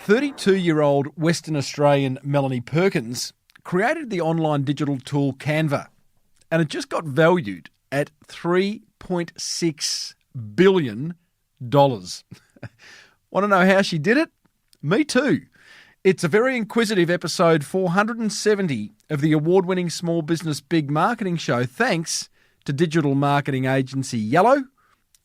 "32-year-old Western Australian Melanie Perkins created the online digital tool Canva, and it just got valued at $3.6 billion. Want to know how she did it? Me too. It's a very inquisitive episode 470 of the award-winning Small Business Big Marketing Show, thanks to digital marketing agency Yellow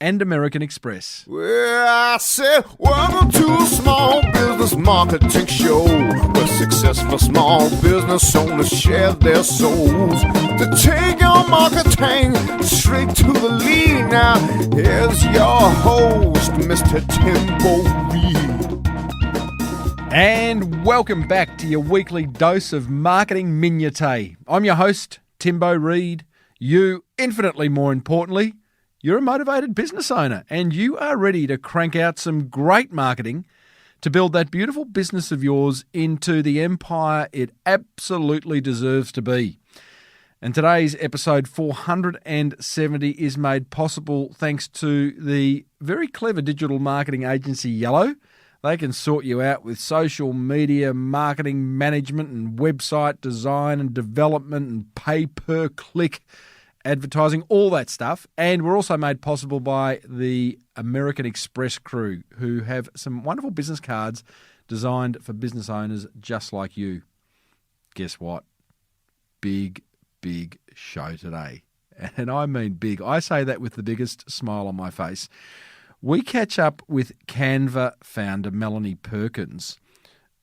and American Express. Well, I said, welcome to a small business marketing show where successful small business owners share their souls to take your marketing straight to the lead. Now, here's your host, Mr. Timbo Reid. And welcome back to your weekly dose of marketing minutiae. I'm your host, Timbo Reid. You, infinitely more importantly, you're a motivated business owner and you are ready to crank out some great marketing to build that beautiful business of yours into the empire it absolutely deserves to be. And today's episode 470 is made possible thanks to the very clever digital marketing agency Yellow. They can sort you out with social media, marketing management and website design and development and pay-per-click advertising, all that stuff. And we're also made possible by the American Express crew, who have some wonderful business cards designed for business owners just like you. Guess what? Big show today. And I mean big. I say that with the biggest smile on my face. We catch up with Canva founder Melanie Perkins,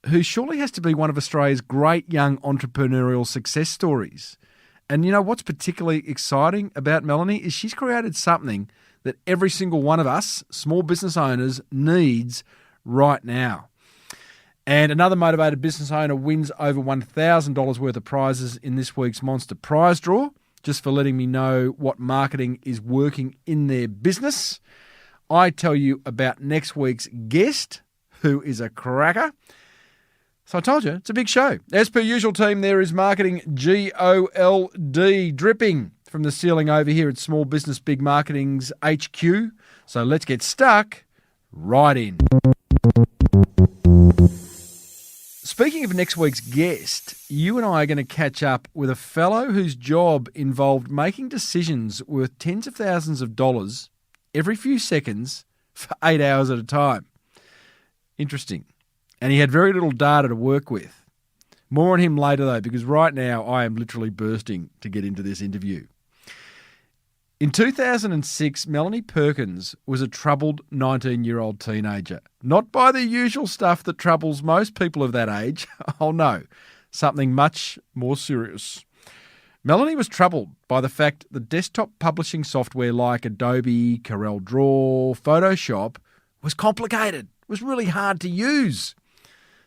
who surely has to be one of Australia's great young entrepreneurial success stories. And you know what's particularly exciting about Melanie is she's created something that every single one of us, small business owners, needs right now. And another motivated business owner wins over $1,000 worth of prizes in this week's Monster Prize Draw, just for letting me know what marketing is working in their business. I tell you about next week's guest, who is a cracker. So I told you, it's a big show. As per usual, team, there is marketing GOLD dripping from the ceiling over here at Small Business Big Marketing's HQ. So let's get stuck right in. Speaking of next week's guest, you and I are going to catch up with a fellow whose job involved making decisions worth tens of thousands of dollars every few seconds for 8 hours at a time. Interesting. And he had very little data to work with. More on him later, though, because right now I am literally bursting to get into this interview. In 2006, Melanie Perkins was a troubled 19-year-old teenager. Not by the usual stuff that troubles most people of that age. Oh no, something much more serious. Melanie was troubled by the fact that desktop publishing software like Adobe, CorelDraw, Photoshop was complicated, was really hard to use.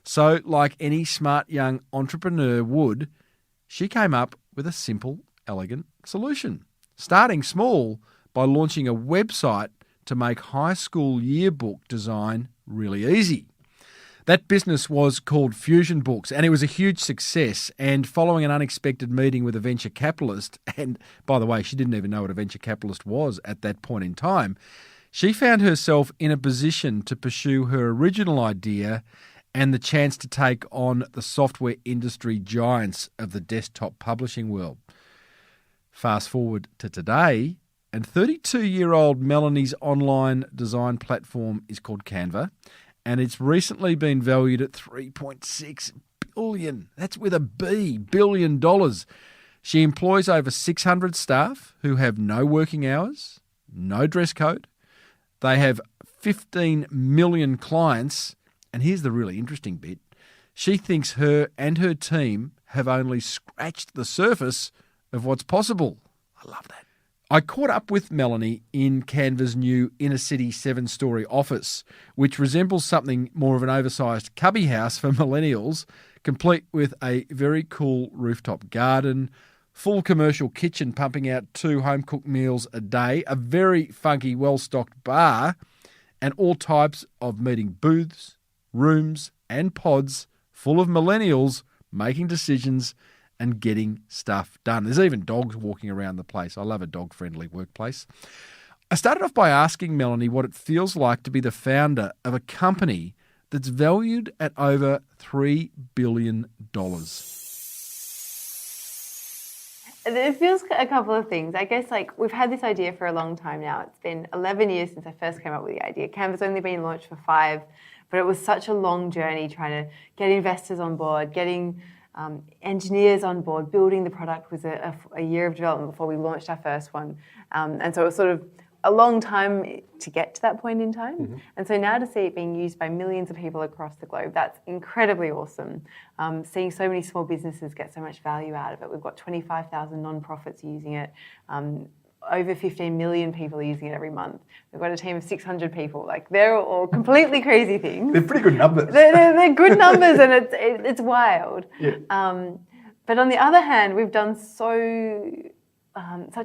So, like any smart young entrepreneur would, she came up with a simple, elegant solution, starting small by launching a website to make high school yearbook design really easy. That business was called Fusion Books, and it was a huge success. And following an unexpected meeting with a venture capitalist, and by the way, she didn't even know what a venture capitalist was at that point in time, she found herself in a position to pursue her original idea and the chance to take on the software industry giants of the desktop publishing world. Fast forward to today, and 32-year-old Melanie's online design platform is called Canva, and it's recently been valued at $3.6 billion. That's with a B, $billion. She employs over 600 staff who have no working hours, no dress code. They have 15 million clients. And here's the really interesting bit. She thinks her and her team have only scratched the surface of what's possible. I love that. I caught up with Melanie in Canva's new inner city 7-story office, which resembles something more of an oversized cubby house for millennials, complete with a very cool rooftop garden, full commercial kitchen pumping out 2 home-cooked meals a day, a very funky, well-stocked bar, and all types of meeting booths, rooms and pods full of millennials making decisions and getting stuff done. There's even dogs walking around the place. I love a dog-friendly workplace. I started off by asking Melanie what it feels like to be the founder of a company that's valued at over $3 billion. It feels a couple of things. I guess we've had this idea for a long time now. It's been 11 years since I first came up with the idea. Canva's only been launched for 5, but it was such a long journey trying to get investors on board, getting engineers on board. Building the product was a year of development before we launched our first one. And so it was sort of a long time to get to that point in time. Mm-hmm. And so now to see it being used by millions of people across the globe, that's incredibly awesome. Seeing so many small businesses get so much value out of it. We've got 25,000 non-profits using it. Over 15 million people are using it every month. We've got a team of 600 people. They're all completely crazy things. They're pretty good numbers. They're good numbers, and it's wild. Yeah. But on the other hand, we've done such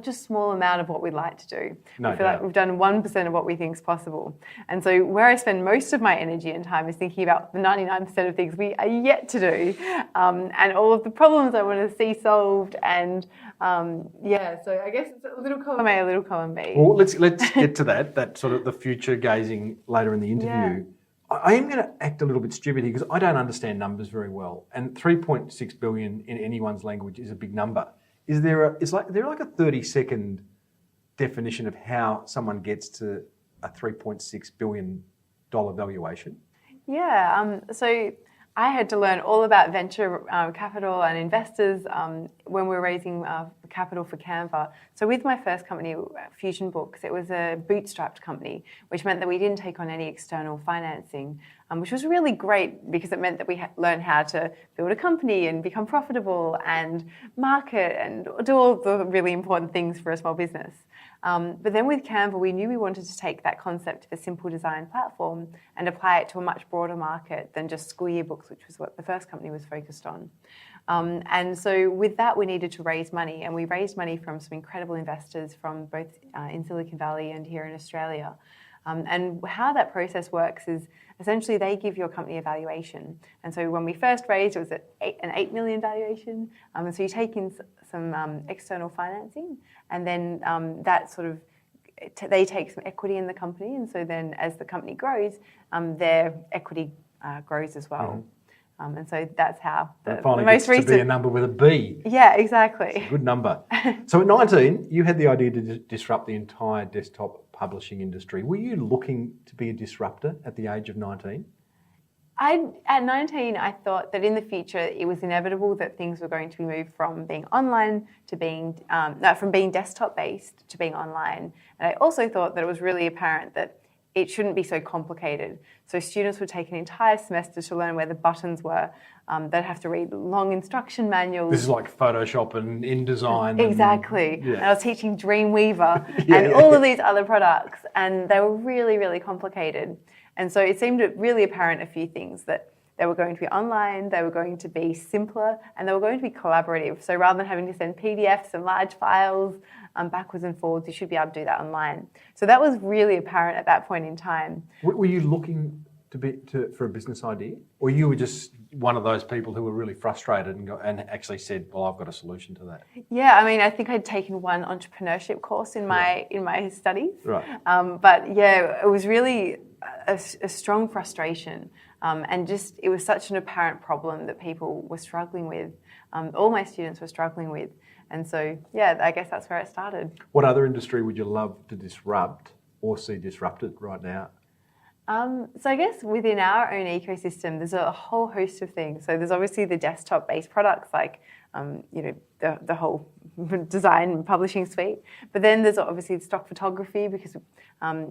a small amount of what we'd like to do. I feel like we've done 1% of what we think is possible. And so where I spend most of my energy and time is thinking about the 99% of things we are yet to do, and all of the problems I want to see solved. And so I guess it's a little column A, a little column B. Well, let's get to that sort of the future gazing later in the interview. Yeah. I am going to act a little bit stupid here because I don't understand numbers very well, and 3.6 billion in anyone's language is a big number. Is there a 30-second definition of how someone gets to a $3.6 billion valuation? Yeah, so I had to learn all about venture capital and investors when we were raising capital for Canva. So with my first company, Fusion Books, it was a bootstrapped company, which meant that we didn't take on any external financing, which was really great because it meant that we learned how to build a company and become profitable and market and do all the really important things for a small business. But then with Canva, we knew we wanted to take that concept of a simple design platform and apply it to a much broader market than just school yearbooks, which was what the first company was focused on. And so with that, we needed to raise money, and we raised money from some incredible investors from both in Silicon Valley and here in Australia. And how that process works is essentially they give your company a valuation. And so when we first raised, it was at an $8 million valuation. And so you take in some external financing, and then that sort of, they take some equity in the company. And so then as the company grows, their equity grows as well. Mm-hmm. And so that's how the most recent... to be a number with a B. Yeah, exactly. It's a good number. So at 19, you had the idea to disrupt the entire desktop publishing industry. Were you looking to be a disruptor at the age of 19? At 19, I thought that in the future it was inevitable that things were going to be moved from being online to being, from being desktop-based to being online. And I also thought that it was really apparent that it shouldn't be so complicated. So students would take an entire semester to learn where the buttons were. They'd have to read long instruction manuals. This is like Photoshop and InDesign. Exactly. And I was teaching Dreamweaver and all of these other products, and they were really, really complicated. And so it seemed really apparent a few things, that they were going to be online, they were going to be simpler, and they were going to be collaborative. So rather than having to send PDFs and large files backwards and forwards, you should be able to do that online. So that was really apparent at that point in time. Were you looking for a business idea, or you were just one of those people who were really frustrated and actually said, "Well, I've got a solution to that"? Yeah, I mean, I think I'd taken one entrepreneurship course in my studies. Right. But yeah, it was really a strong frustration, and just it was such an apparent problem that people were struggling with. All my students were struggling with. And so, yeah, I guess that's where it started. What other industry would you love to disrupt or see disrupted right now? So I guess within our own ecosystem, there's a whole host of things. So there's obviously the desktop-based products like, the whole design and publishing suite. But then there's obviously stock photography, because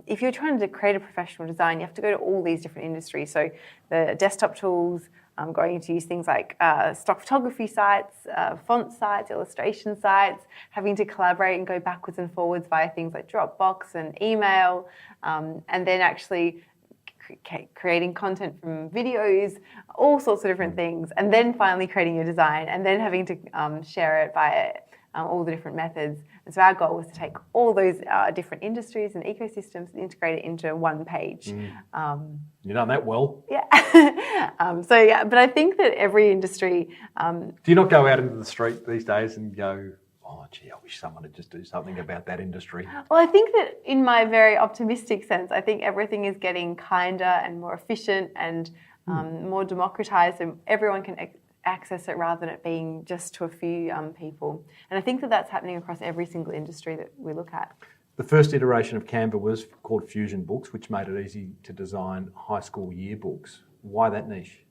if you're trying to create a professional design, you have to go to all these different industries. So the desktop tools, I'm going to use things like stock photography sites, font sites, illustration sites, having to collaborate and go backwards and forwards via things like Dropbox and email, and then actually creating content from videos, all sorts of different things, and then finally creating your design, and then having to share it via all the different methods. And so our goal was to take all those different industries and ecosystems and integrate it into one page. You've done that well. Yeah. But I think that every industry... Do you not go out into the street these days and go, oh, gee, I wish someone would just do something about that industry? Well, I think that in my very optimistic sense, I think everything is getting kinder and more efficient and more democratized, and everyone can access it rather than it being just to a few people. And I think that that's happening across every single industry that we look at. The first iteration of Canva was called Fusion Books, which made it easy to design high school yearbooks. Why that niche?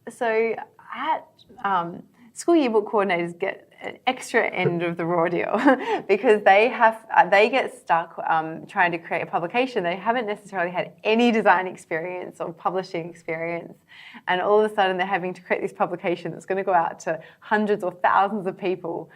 So at school yearbook coordinators get an extra end of the raw deal because they get stuck trying to create a publication. They haven't necessarily had any design experience or publishing experience, and all of a sudden they're having to create this publication that's going to go out to hundreds or thousands of people,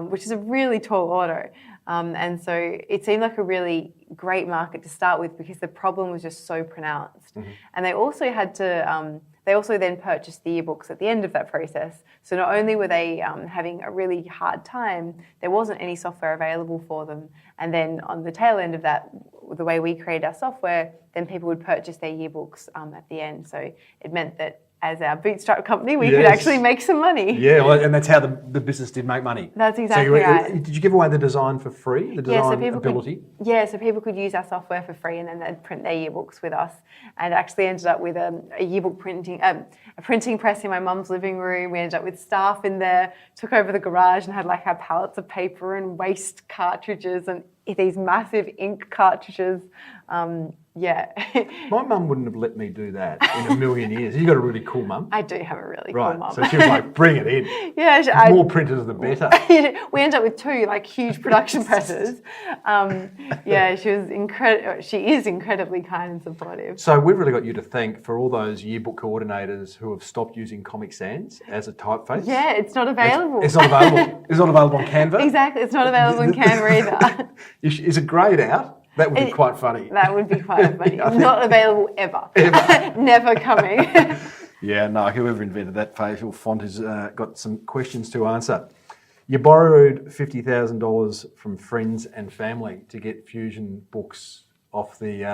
which is a really tall order. And so it seemed like a really great market to start with because the problem was just so pronounced. Mm-hmm. And they also had to, they also then purchased the yearbooks at the end of that process. So not only were they having a really hard time, there wasn't any software available for them. And then on the tail end of that, the way we created our software, then people would purchase their yearbooks at the end. So it meant that as our bootstrap company, we could actually make some money. Yeah, well, and that's how the business did make money. That's exactly right. Did you give away the design for free, the design ability? So people could use our software for free, and then they'd print their yearbooks with us. And actually ended up with a yearbook printing, a printing press in my mum's living room. We ended up with staff in there, took over the garage and had like our pallets of paper and waste cartridges and these massive ink cartridges. My mum wouldn't have let me do that in a million years. You got a really cool mum. I do have a really cool mum. So she was like, bring it in. More printers the better. We ended up with two like huge production presses. She was incredible. She is incredibly kind and supportive. So we've really got you to thank for all those yearbook coordinators who have stopped using Comic Sans as a typeface. Yeah, it's not available. It's not available. It's not available on Canva. Exactly, it's not available on Canva either. Is it greyed out? That would be quite funny. That would be quite funny. Not available ever. Never coming. Whoever invented that facial font has got some questions to answer. You borrowed $50,000 from friends and family to get Fusion Books off the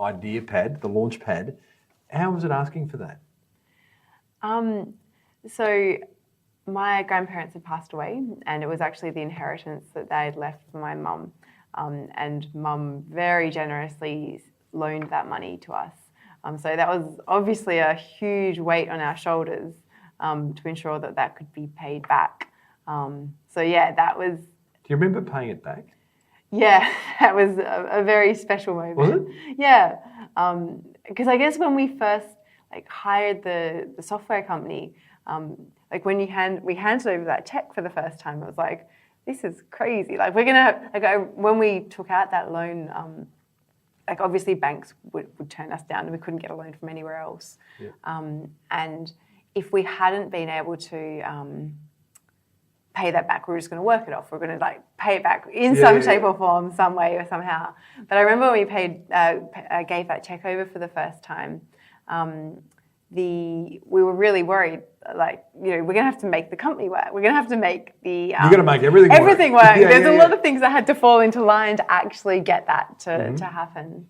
idea pad, the launch pad. How was it asking for that? So my grandparents had passed away, and it was actually the inheritance that they had left for my mum. And mum very generously loaned that money to us. So that was obviously a huge weight on our shoulders to ensure that could be paid back. That was... Do you remember paying it back? Yeah, that was a very special moment. Was it? Yeah, because I guess when we first hired the software company, when we handed over that check for the first time, it was like, this is crazy. We're gonna have, when we took out that loan, obviously banks would turn us down and we couldn't get a loan from anywhere else. Yeah. And if we hadn't been able to pay that back, we were just going to work it off. We're going to pay it back in some shape or form, some way or somehow. But I remember when we gave that check over for the first time, we were really worried. We're going to have to make the company work. We're going to have to make the... You're going to make everything work. There's a lot of things that had to fall into line to actually get that to happen.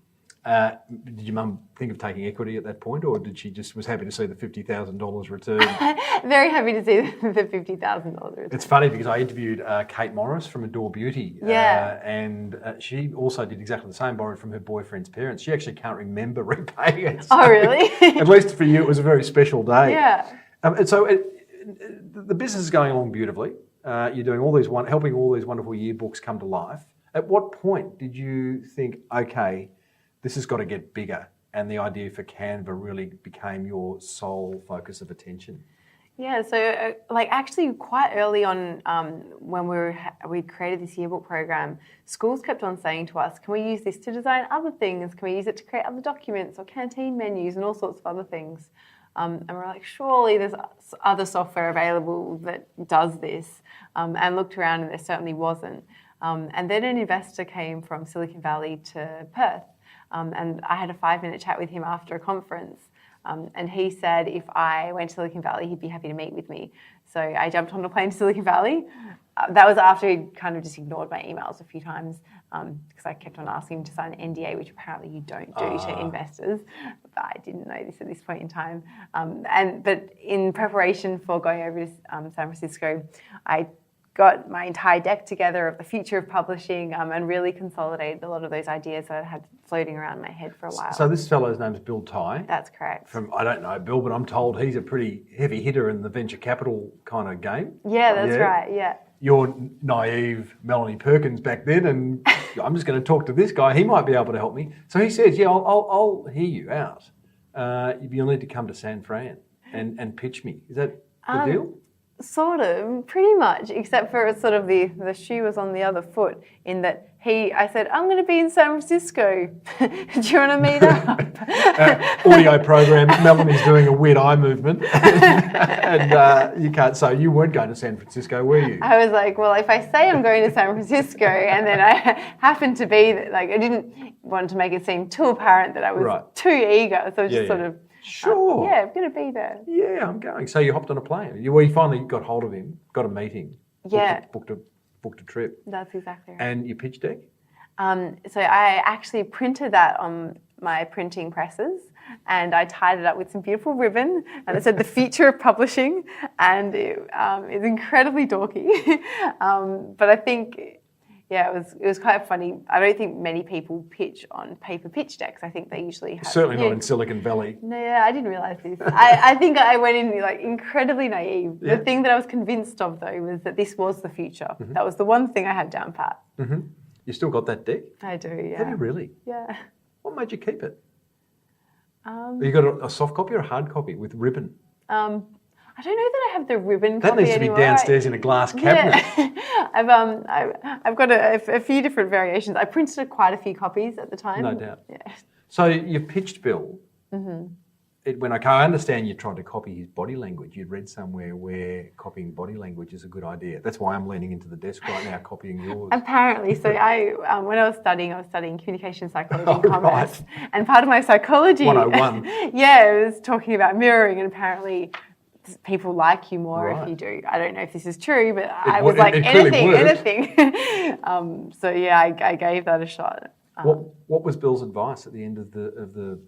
Did your mum think of taking equity at that point, or did she just was happy to see the $50,000 return? Very happy to see the $50,000 return. It's funny because I interviewed Kate Morris from Adore Beauty, and she also did exactly the same, borrowed from her boyfriend's parents. She actually can't remember repaying it. So really? At least for you, it was a very special day. Yeah. And so the business is going along beautifully. You're doing helping all these wonderful yearbooks come to life. At what point did you think, okay, this has got to get bigger, and the idea for Canva really became your sole focus of attention? Yeah, so actually quite early on when we created this yearbook program, schools kept on saying to us, can we use this to design other things? Can we use it to create other documents or canteen menus and all sorts of other things? And we're like, surely there's other software available that does this. And looked around and there certainly wasn't. And then an investor came from Silicon Valley to Perth. And I had a 5-minute chat with him after a conference. And he said if I went to Silicon Valley, he'd be happy to meet with me. So I jumped on a plane to Silicon Valley. That was after he'd kind of just ignored my emails a few times because I kept on asking him to sign an NDA, which apparently you don't do to investors. But I didn't know this at this point in time. But in preparation for going over to San Francisco, I got my entire deck together of the future of publishing and really consolidated a lot of those ideas that I had floating around my head for a while. So this fellow's name's Bill Tighe. That's correct. I don't know Bill, but I'm told he's a pretty heavy hitter in the venture capital kind of game. Yeah, that's right, yeah. You're naive Melanie Perkins back then, and I'm just going to talk to this guy. He might be able to help me. So he says, yeah, I'll hear you out. You'll need to come to San Fran and pitch me. Is that the deal? Sort of, pretty much, except for sort of the shoe was on the other foot in that I said, I'm going to be in San Francisco. Do you want to meet up? Audio program, Melanie's doing a weird eye movement. And you can't say you weren't going to San Francisco, were you? I was like, well, if I say I'm going to San Francisco and then I happen to be, like, I didn't want to make it seem too apparent that I was too eager. So I was just sort of, sure. yeah, I'm going to be there. Yeah, I'm going. So you hopped on a plane. You finally got hold of him, got a meeting. Yeah. Booked a trip. That's exactly right. And your pitch deck? So I actually printed that on my printing presses and I tied it up with some beautiful ribbon and it said the future of publishing, and it's incredibly dorky. But I think, yeah, it was kind of funny. I don't think many people pitch on paper pitch decks. I think they usually have. Certainly not in Silicon Valley. No, yeah, I didn't realise this. I think I went in like incredibly naive. Yeah. The thing that I was convinced of though was that this was the future. Mm-hmm. That was the one thing I had down pat. Mm-hmm. You still got that deck? I do, yeah. Have you really? Yeah. What made you keep it? You got a soft copy or a hard copy with ribbon? I don't know that I have the ribbon that copy needs to anymore. be downstairs in a glass cabinet. Yeah. I've got a few different variations. I printed quite a few copies at the time. No doubt. Yeah. So you pitched Bill. Mm-hmm. I understand you tried to copy his body language. You'd read somewhere where copying body language is a good idea. That's why I'm leaning into the desk right now, copying yours. Apparently. So when I was studying communication psychology and commerce. Right. And part of my psychology... 101. Yeah, it was talking about mirroring, and apparently people like you more right. if you do. I don't know if this is true, but I was like, anything. So yeah, I gave that a shot. What was Bill's advice at the end of the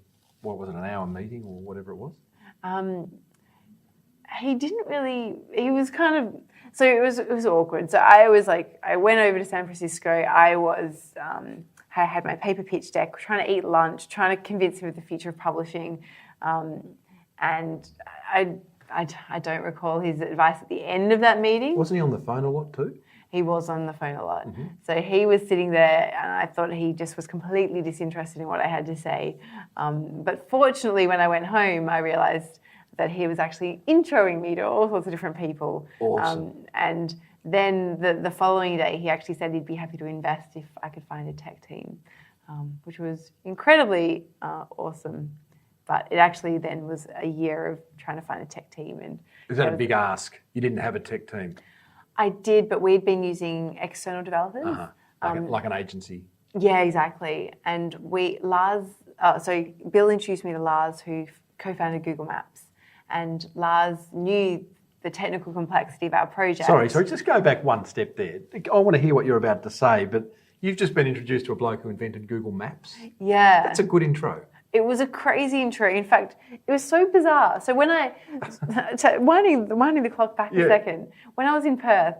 what was it, an hour meeting or whatever it was? He didn't really. He was kind of. So it was awkward. So I went over to San Francisco. I had my paper pitch deck, trying to eat lunch, trying to convince him of the future of publishing, and I don't recall his advice at the end of that meeting. Wasn't he on the phone a lot too? He was on the phone a lot. Mm-hmm. So he was sitting there and I thought he just was completely disinterested in what I had to say. But fortunately, when I went home, I realised that he was actually introing me to all sorts of different people. Awesome. And then the following day, he actually said he'd be happy to invest if I could find a tech team, which was incredibly awesome. But it actually then was a year of trying to find a tech team. And is that a big ask? You didn't have a tech team? I did, but we'd been using external developers. Like an agency. Yeah, exactly. And so Bill introduced me to Lars, who co-founded Google Maps. And Lars knew the technical complexity of our project. Sorry, just go back one step there. I want to hear what you're about to say, but you've just been introduced to a bloke who invented Google Maps. Yeah. That's a good intro. It was a crazy intro. In fact, it was so bizarre. So when winding the clock back a second, when I was in Perth,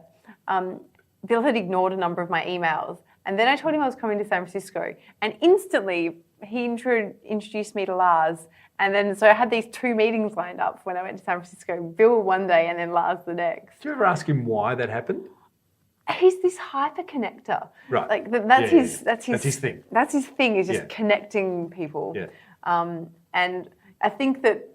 Bill had ignored a number of my emails. And then I told him I was coming to San Francisco. And instantly, he introduced me to Lars. And then, so I had these 2 meetings lined up when I went to San Francisco. Bill one day and then Lars the next. Did you ever ask him why that happened? He's this hyper connector. Right. Like that's his thing. That's his thing, is just connecting people. Yeah. And I think that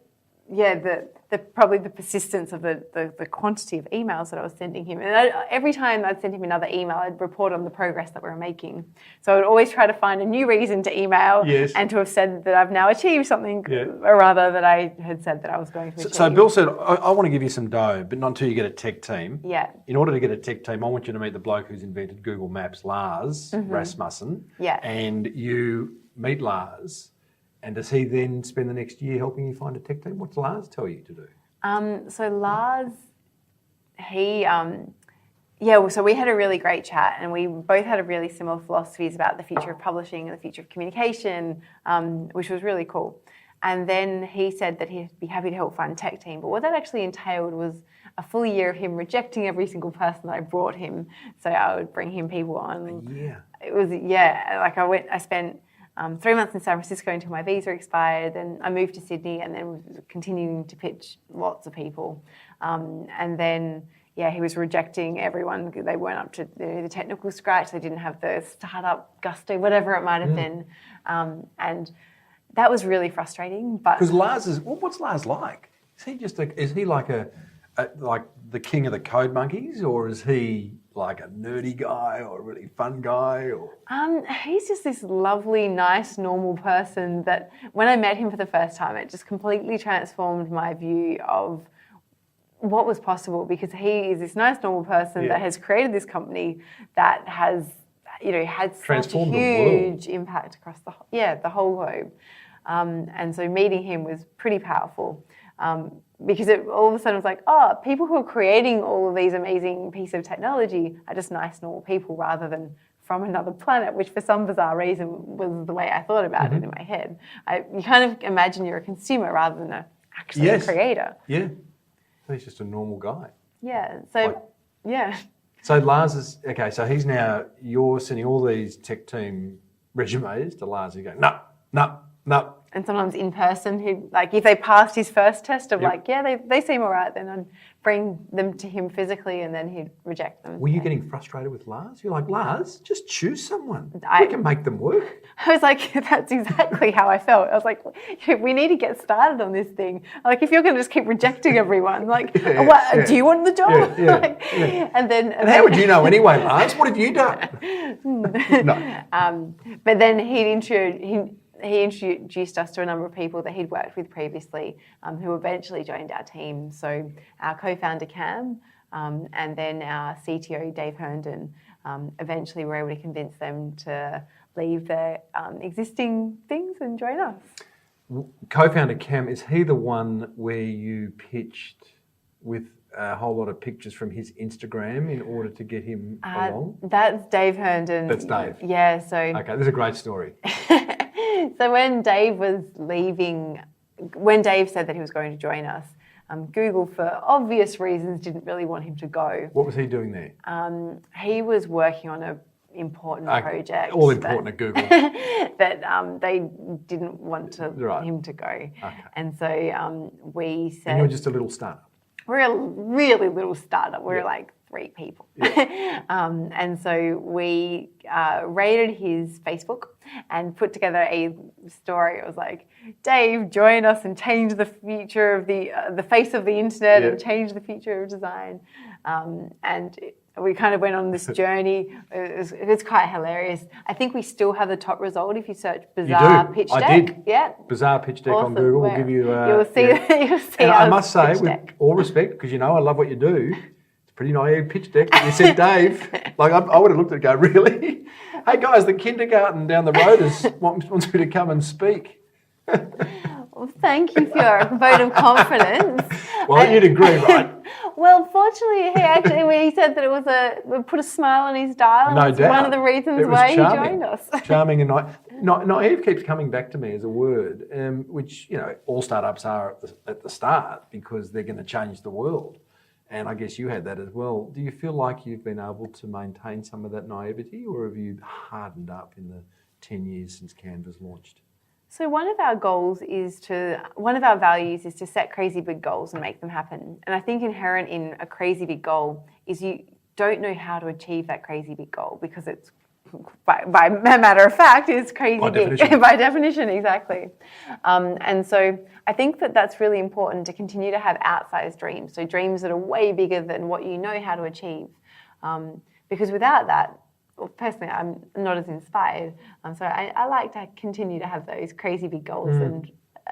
probably the persistence of the quantity of emails that I was sending him. And every time I'd send him another email, I'd report on the progress that we were making. So I would always try to find a new reason to email and to have said that I've now achieved something, or rather that I had said that I was going to achieve. So Bill said, I want to give you some dough, but not until you get a tech team. Yeah. In order to get a tech team, I want you to meet the bloke who's invented Google Maps, Lars Rasmussen. Yeah. And you meet Lars. And does he then spend the next year helping you find a tech team? What's Lars tell you to do? So Lars, so we had a really great chat, and we both had a really similar philosophies about the future of publishing and the future of communication, which was really cool. And then he said that he'd be happy to help find a tech team. But what that actually entailed was a full year of him rejecting every single person that I brought him. So I would bring him people on. Yeah. It was, like I spent 3 months in San Francisco until my visa expired. Then I moved to Sydney and then was continuing to pitch lots of people. And then, he was rejecting everyone. They weren't up to the technical scratch. They didn't have the startup gusto, whatever it might have been. And that was really frustrating. But because Lars is, what's Lars like? Is he just is he like like the king of the code monkeys, or is he like a nerdy guy or a really fun guy? Or he's just this lovely, nice, normal person that when I met him for the first time, it just completely transformed my view of what was possible, because he is this nice, normal person that has created this company that has, had such a huge impact across the whole globe. And so meeting him was pretty powerful. Because it all of a sudden was like, people who are creating all of these amazing pieces of technology are just nice, normal people rather than from another planet, which for some bizarre reason was the way I thought about it in my head. You kind of imagine you're a consumer rather than actually a creator. Yeah. He's just a normal guy. Yeah. So, So Lars is, okay, so you're sending all these tech team resumes to Lars. You go, no. And sometimes in person, if they passed his first test of they seem all right, then I'd bring them to him physically and then he'd reject them. Were you getting frustrated with Lars? You're like, Lars, just choose someone. We can make them work. I was like, that's exactly how I felt. I was like, we need to get started on this thing. Like, if you're going to just keep rejecting everyone, do you want the job? And how would you know anyway, Lars? What have you done? No. But then he introduced us to a number of people that he'd worked with previously, who eventually joined our team. So our co-founder Cam, and then our CTO Dave Herndon, eventually were able to convince them to leave their existing things and join us. Co-founder Cam, is he the one where you pitched with a whole lot of pictures from his Instagram in order to get him along? That's Dave Herndon. That's Dave. Yeah, so... Okay, this is a great story. So when Dave said that he was going to join us, Google, for obvious reasons, didn't really want him to go. What was he doing there? He was working on an important project. All important at Google. that they didn't want him to go. Okay. And so we said... And you're just a little startup. We're a really little startup. We're like 3 people. Yeah. And so we raided his Facebook and put together a story. It was like, Dave, join us and change the future of the face of the internet and change the future of design. And we kind of went on this journey. It was quite hilarious. I think we still have the top result if you search bizarre pitch deck. I did. Yeah. Bizarre pitch deck on Google will give you... you'll see. You'll see. And I must say, with all respect, because I love what you do, it's a pretty naive pitch deck. You said, Dave, I would have looked at it and go, really? Hey guys, the kindergarten down the road wants me to come and speak. Well, thank you for your vote of confidence. Well, you'd agree, right? Well, fortunately, he said that it put a smile on his dial. No doubt. One of the reasons why he joined us. Charming and naive keeps coming back to me as a word, which all startups are at the start because they're going to change the world. And I guess you had that as well. Do you feel like you've been able to maintain some of that naivety, or have you hardened up in the 10 years since Canva's launched? So one of our values is to set crazy big goals and make them happen. And I think inherent in a crazy big goal is you don't know how to achieve that crazy big goal because it's, by matter of fact, it's crazy big. By definition, exactly. And so I think that that's really important to continue to have outsized dreams. So dreams that are way bigger than what you know how to achieve. Because without that, well, personally, I'm not as inspired. So I like to continue to have those crazy big goals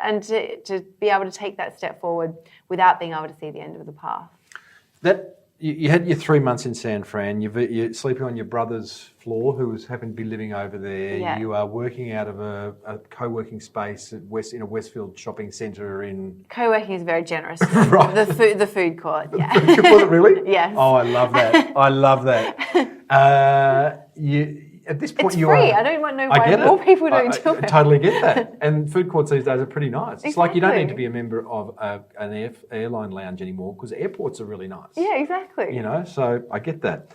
and to be able to take that step forward without being able to see the end of the path. You had your 3 months in San Fran. You're sleeping on your brother's floor, who happened to be living over there. Yeah. You are working out of a co-working space in a Westfield shopping centre in... Co-working is very generous. Right. The food court, yeah. Was it really? Yes. Oh, I love that. I love that. at this point It's you free. are. I don't know I why get more it. people don't do I it. totally get that. And food courts these days are pretty nice. It's like you don't need to Exactly. be a member of an airline lounge anymore because airports are really nice. Yeah, exactly. You know, so I get that.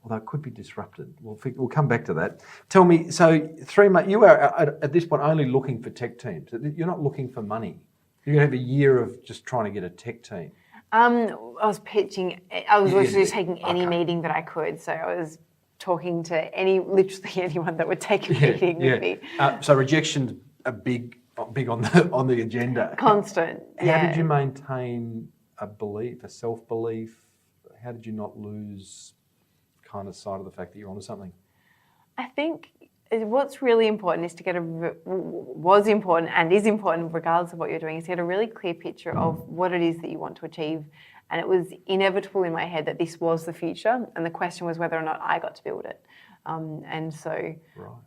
Although it could be disrupted. We'll come back to that. Tell me, so 3 months, you are at this point only looking for tech teams. You're not looking for money. You're going to have a year of just trying to get a tech team. I was pitching. I was literally taking any Okay. meeting that I could. So I was talking to literally anyone that would take a meeting with me. So rejections are big on the agenda. Constant. How did you maintain a self-belief? How did you not lose kind of sight of the fact that you're onto something? I think what's really important is to get was important and is important regardless of what you're doing, is to get a really clear picture of what it is that you want to achieve. And it was inevitable in my head that this was the future, and the question was whether or not I got to build it. And so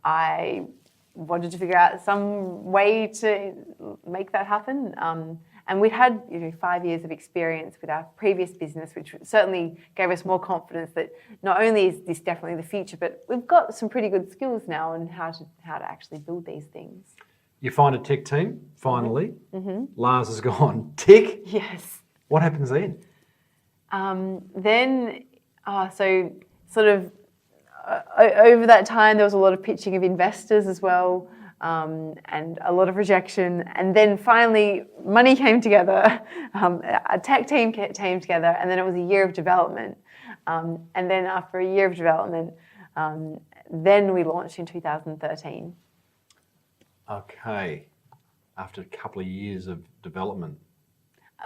I wanted to figure out some way to make that happen. And we'd had 5 years of experience with our previous business, which certainly gave us more confidence that not only is this definitely the future, but we've got some pretty good skills now on how to actually build these things. You find a tech team, finally. Mm-hmm. Lars has gone, tick. Yes. What happens then? So sort of over that time, there was a lot of pitching of investors as well. And a lot of rejection, and then finally money came together, a tech team came together, and then it was a year of development, and then after a year of development, then we launched in 2013. Okay, after a couple of years of development.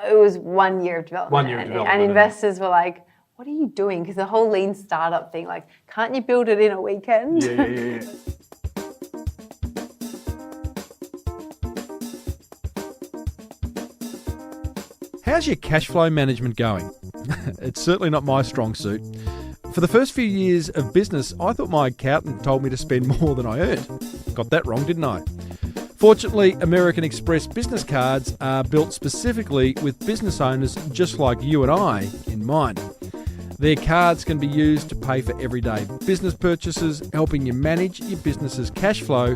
It was 1 year of development. 1 year of development. And investors were like, what are you doing? Because the whole lean startup thing, like, can't you build it in a weekend? Yeah. How's your cash flow management going? It's certainly not my strong suit. For the first few years of business, I thought my accountant told me to spend more than I earned. Got that wrong, didn't I? Fortunately, American Express business cards are built specifically with business owners just like you and I in mind. Their cards can be used to pay for everyday business purchases, helping you manage your business's cash flow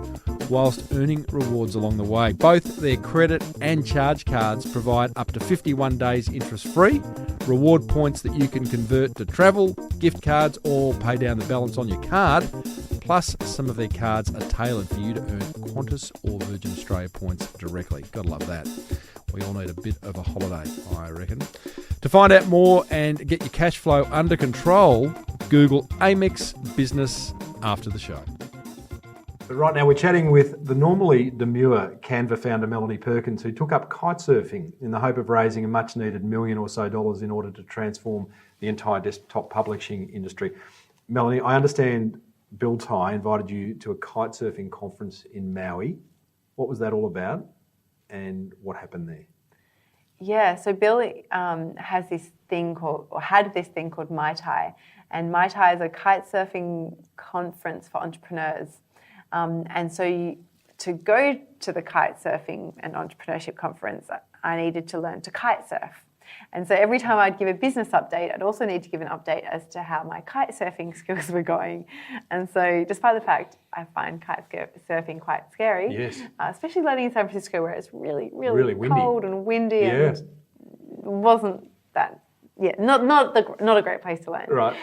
whilst earning rewards along the way. Both their credit and charge cards provide up to 51 days interest-free, reward points that you can convert to travel, gift cards, or pay down the balance on your card. Plus, some of their cards are tailored for you to earn Qantas or Virgin Australia points directly. Gotta love that. We all need a bit of a holiday, I reckon. To find out more and get your cash flow under control, Google Amex Business after the show. Right now we're chatting with the normally demure Canva founder Melanie Perkins, who took up kitesurfing in the hope of raising a much needed $1 million or so in order to transform the entire desktop publishing industry. Melanie, I understand Bill Ty invited you to a kitesurfing conference in Maui. What was that all about and what happened there? Yeah, so Bill had this thing called Mai Tai, and Mai Tai is a kite surfing conference for entrepreneurs. And so to go to the kite surfing and entrepreneurship conference, I needed to learn to kite surf. And so every time I'd give a business update, I'd also need to give an update as to how my kite surfing skills were going. And so despite the fact I find kite surfing quite scary, yes, especially landing in San Francisco where it's really windy. cold and windy, yeah, and wasn't that, not a great place to learn. Right.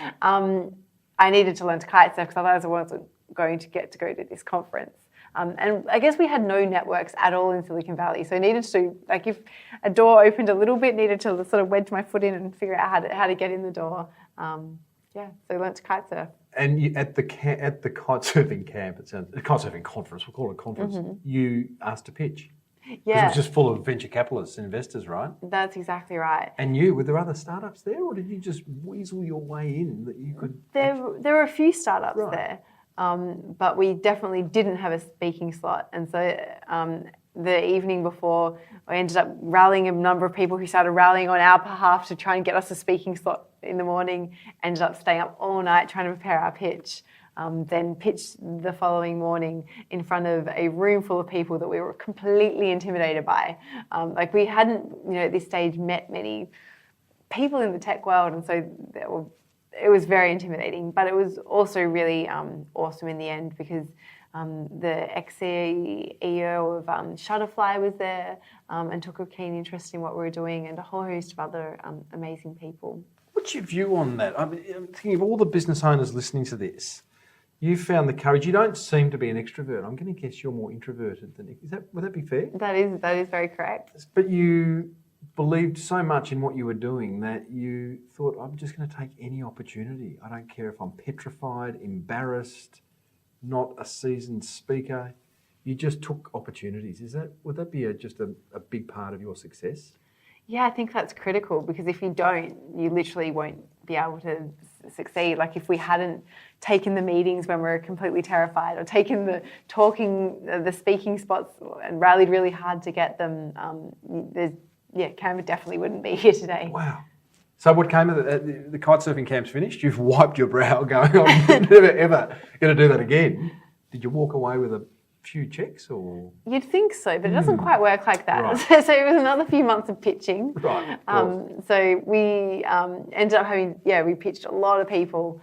I needed to learn to kite surf because otherwise I wasn't going to get to go to this conference. And I guess we had no networks at all in Silicon Valley, so I needed to, like, if a door opened a little bit, needed to sort of wedge my foot in and figure out how to get in the door. So I learned to kite surf. And you, at the kite surfing camp, it sounds, a kite surfing conference, we'll call it a conference, you asked to pitch. Yeah. It was just full of venture capitalists and investors, right? That's exactly right. And were there other startups there, or did you just weasel your way in that you could? There were a few startups there. But we definitely didn't have a speaking slot. And so the evening before, I ended up rallying a number of people who started rallying on our behalf to try and get us a speaking slot in the morning, ended up staying up all night trying to prepare our pitch, then pitched the following morning in front of a room full of people that we were completely intimidated by. Like we hadn't, at this stage met many people in the tech world, and so there were it was very intimidating, but it was also really awesome in the end because the ex-CEO of Shutterfly was there and took a keen interest in what we were doing, and a whole host of other amazing people. What's your view on that? I'm thinking of all the business owners listening to this. You found the courage. You don't seem to be an extrovert. I'm going to guess you're more introverted than would that be fair? That is very correct. But you believed so much in what you were doing that you thought, I'm just going to take any opportunity. I don't care if I'm petrified, embarrassed, not a seasoned speaker. You just took opportunities. Would that be just a big part of your success? Yeah, I think that's critical because if you don't, you literally won't be able to succeed. Like if we hadn't taken the meetings when we're completely terrified or taken the speaking spots and rallied really hard to get them, Canva definitely wouldn't be here today. Wow. So what came of the kite surfing camp's finished? You've wiped your brow going, I'm never ever going to do that again. Did you walk away with a few checks or? You'd think so, but it doesn't quite work like that. Right. So it was another few months of pitching. Right. So we ended up we pitched a lot of people,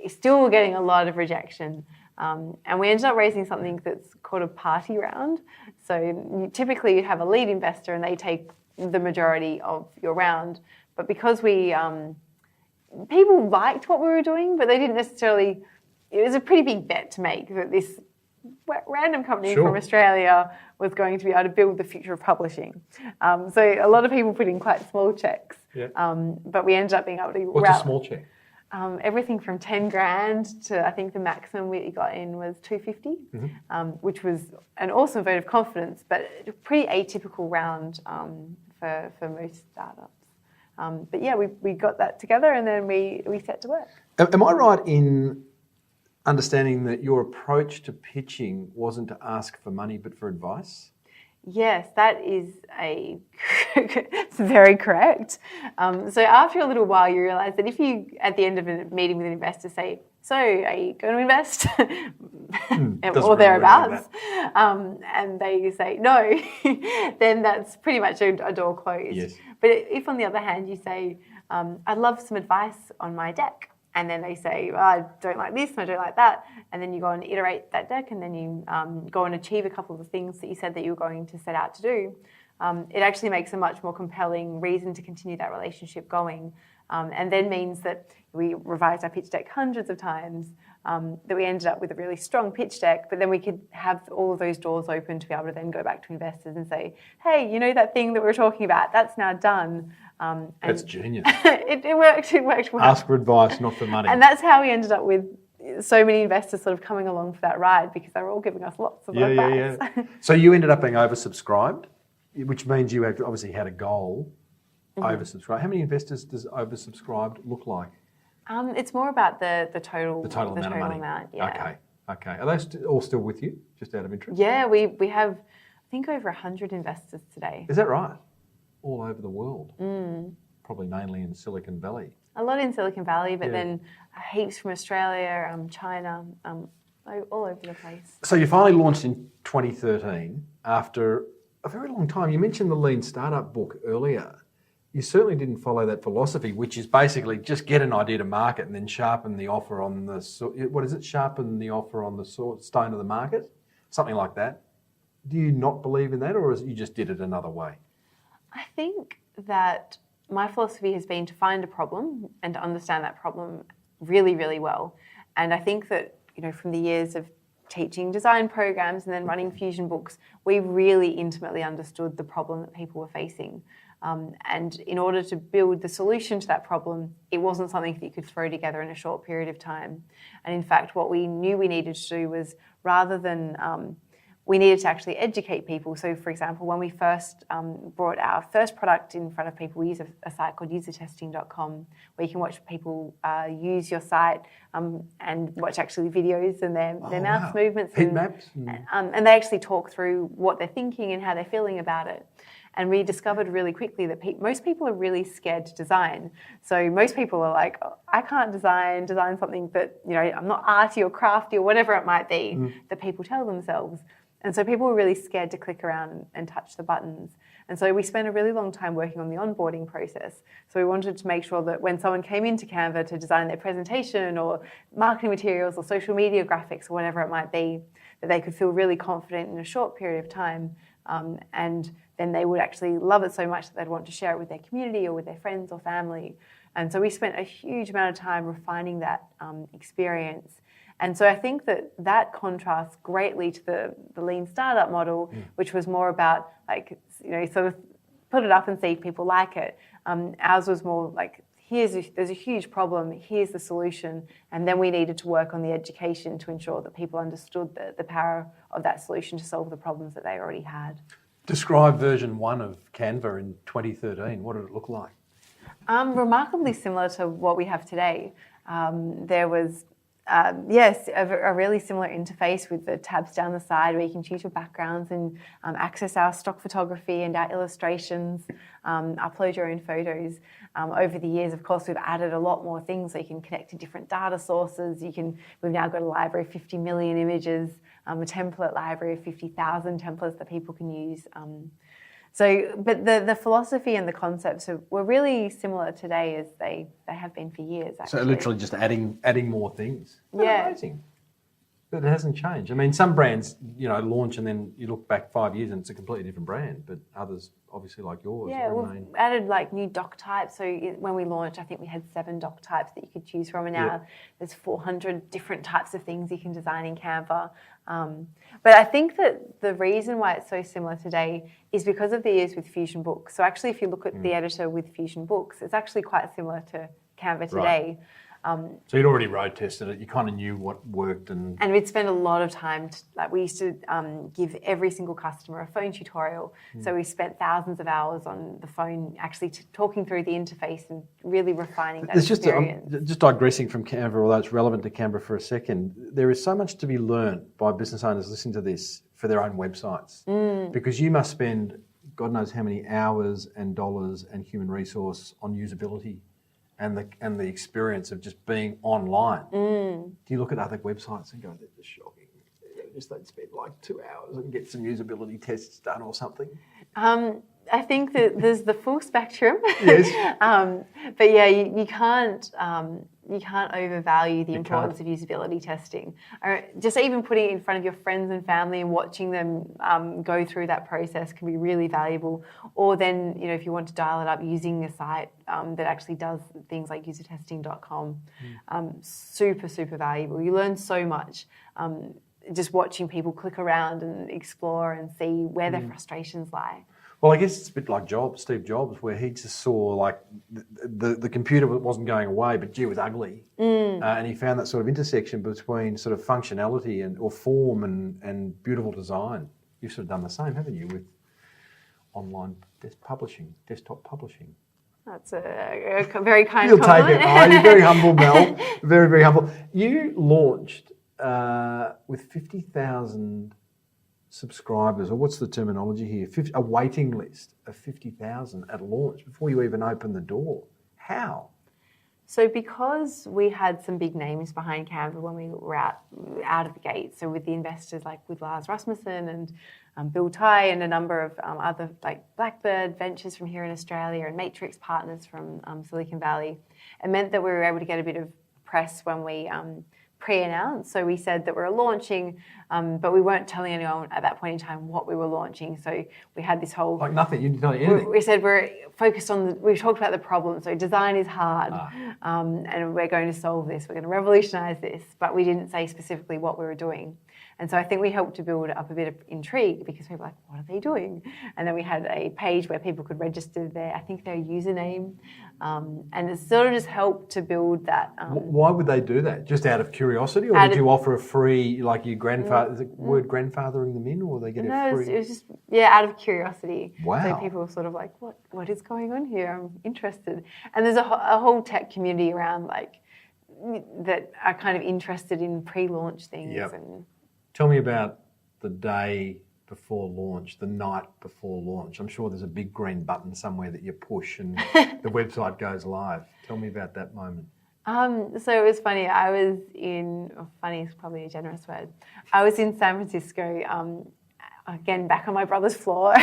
still were getting a lot of rejection. And we ended up raising something that's called a party round. So typically you'd have a lead investor and they take the majority of your round. But because people liked what we were doing, but they didn't necessarily, it was a pretty big bet to make that this random company from Australia was going to be able to build the future of publishing. So a lot of people put in quite small checks, but we ended up being able to What's a small check? Everything from 10 grand to I think the maximum we got in was 250, which was an awesome vote of confidence, but a pretty atypical round for most startups. But yeah, we got that together and then we set to work. Am I right in understanding that your approach to pitching wasn't to ask for money but for advice? Yes, that is it's very correct. So after a little while, you realise that if you, at the end of a meeting with an investor, say, so are you going to invest? Or thereabouts, and they say no, then that's pretty much a door closed. Yes. But if, on the other hand, you say, I'd love some advice on my deck, and then they say, well, I don't like this and I don't like that, and then you go and iterate that deck, and then you go and achieve a couple of the things that you said that you were going to set out to do, it actually makes a much more compelling reason to continue that relationship going, and then means that we revised our pitch deck hundreds of times, that we ended up with a really strong pitch deck, but then we could have all of those doors open to be able to then go back to investors and say, hey, you know that thing that we were talking about, that's now done. That's genius. It worked well. Ask for advice, not for money. And that's how we ended up with so many investors sort of coming along for that ride, because they were all giving us lots of advice. Yeah. So you ended up being oversubscribed, which means you obviously had a goal, oversubscribed. How many investors does oversubscribed look like? It's more about the total amount of money. Yeah. Okay. Are they all still with you, just out of interest? Yeah, we have, I think, over 100 investors today. Is that right? All over the world? Probably mainly in Silicon Valley. A lot in Silicon Valley, but then heaps from Australia, China, all over the place. So you finally launched in 2013 after a very long time. You mentioned the Lean Startup book earlier. You certainly didn't follow that philosophy, which is basically just get an idea to market and then sharpen the offer on the, sharpen the offer on the stone of the market? Something like that. Do you not believe in that, or you just did it another way? I think that my philosophy has been to find a problem and to understand that problem really, really well. And I think that, from the years of teaching design programs and then running Fusion books, we really intimately understood the problem that people were facing. And in order to build the solution to that problem, it wasn't something that you could throw together in a short period of time. And in fact, what we knew we needed to do was, rather than we needed to actually educate people. So, for example, when we first brought our first product in front of people, we use a site called usertesting.com, where you can watch people use your site and watch actually videos and their mouse movements. Heat maps. And they actually talk through what they're thinking and how they're feeling about it. And we discovered really quickly that most people are really scared to design. So most people are like, oh, I can't design something that, I'm not arty or crafty or whatever it might be that people tell themselves. And so people were really scared to click around and touch the buttons. And so we spent a really long time working on the onboarding process. So we wanted to make sure that when someone came into Canva to design their presentation or marketing materials or social media graphics or whatever it might be, that they could feel really confident in a short period of time. And then they would actually love it so much that they'd want to share it with their community or with their friends or family. And so we spent a huge amount of time refining that experience. And so I think that contrasts greatly to the lean startup model, which was more about sort of put it up and see if people like it. Ours was more like, there's a huge problem, here's the solution, and then we needed to work on the education to ensure that people understood the power of that solution to solve the problems that they already had. Describe version 1 of Canva in 2013. What did it look like? Remarkably similar to what we have today. There was yes, a really similar interface with the tabs down the side where you can choose your backgrounds and access our stock photography and our illustrations, upload your own photos. Over the years, of course, we've added a lot more things so you can connect to different data sources. We've now got a library of 50 million images, a template library of 50,000 templates that people can use. But the philosophy and the concepts were really similar today as they have been for years, actually. So literally just adding more things. Yeah. Amazing. But it hasn't changed. I mean, some brands, launch and then you look back 5 years and it's a completely different brand, but others, obviously like yours, we've added new doc types. So when we launched, I think we had 7 doc types that you could choose from, and now there's 400 different types of things you can design in Canva. But I think that the reason why it's so similar today is because of the years with Fusion Books. So actually, if you look at the editor with Fusion Books, it's actually quite similar to Canva today. So you'd already road tested it. You kind of knew what worked, and we'd spend a lot of time. We used to give every single customer a phone tutorial. So we spent thousands of hours on the phone, actually talking through the interface and really refining that experience. Just digressing from Canva, although it's relevant to Canva for a second. There is so much to be learned by business owners listening to this for their own websites, because you must spend God knows how many hours and dollars and human resource on usability. And the experience of just being online. Do you look at other websites and go, they're just shocking? They'd spend 2 hours and get some usability tests done or something? I think that there's the full spectrum. Yes. But yeah, you can't overvalue the importance of usability testing. Just even putting it in front of your friends and family and watching them go through that process can be really valuable. Or then, if you want to dial it up, using a site that actually does things like usertesting.com, super, super valuable. You learn so much. Just watching people click around and explore and see where their frustrations lie. Well, I guess it's a bit like Steve Jobs, where he just saw the computer wasn't going away, but gee, it was ugly. And he found that sort of intersection between sort of functionality or form and beautiful design. You've sort of done the same, haven't you, with online desktop publishing? That's a very kind You'll compliment. take it. You're very humble, Mel. Very, very humble. You launched with 50,000 subscribers, or what's the terminology here? A waiting list of 50,000 at launch before you even opened the door. How? So because we had some big names behind Canva when we were out of the gate, so with the investors like with Lars Rasmussen and Bill Tai and a number of other Blackbird Ventures from here in Australia and Matrix Partners from Silicon Valley, it meant that we were able to get a bit of press when we pre-announced. So we said that we were launching, but we weren't telling anyone at that point in time what we were launching. So we had this whole... nothing, you didn't tell anything. We said we're focused on... We've talked about the problem. So design is hard, and we're going to solve this. We're going to revolutionise this. But we didn't say specifically what we were doing. And so I think we helped to build up a bit of intrigue because people were like, what are they doing? And then we had a page where people could register their username. And it sort of just helped to build that. Why would they do that? Just out of curiosity? Or did you offer a free, your grandfather, is it word grandfathering them in, or they get a free? No, it was just, out of curiosity. Wow. So people were sort of like, what is going on here? I'm interested. And there's a whole tech community around that are kind of interested in pre-launch things. Yep. And tell me about the day before launch, the night before launch. I'm sure there's a big green button somewhere that you push and the website goes live. Tell me about that moment. So it was funny. funny is probably a generous word. I was in San Francisco again, back on my brother's floor,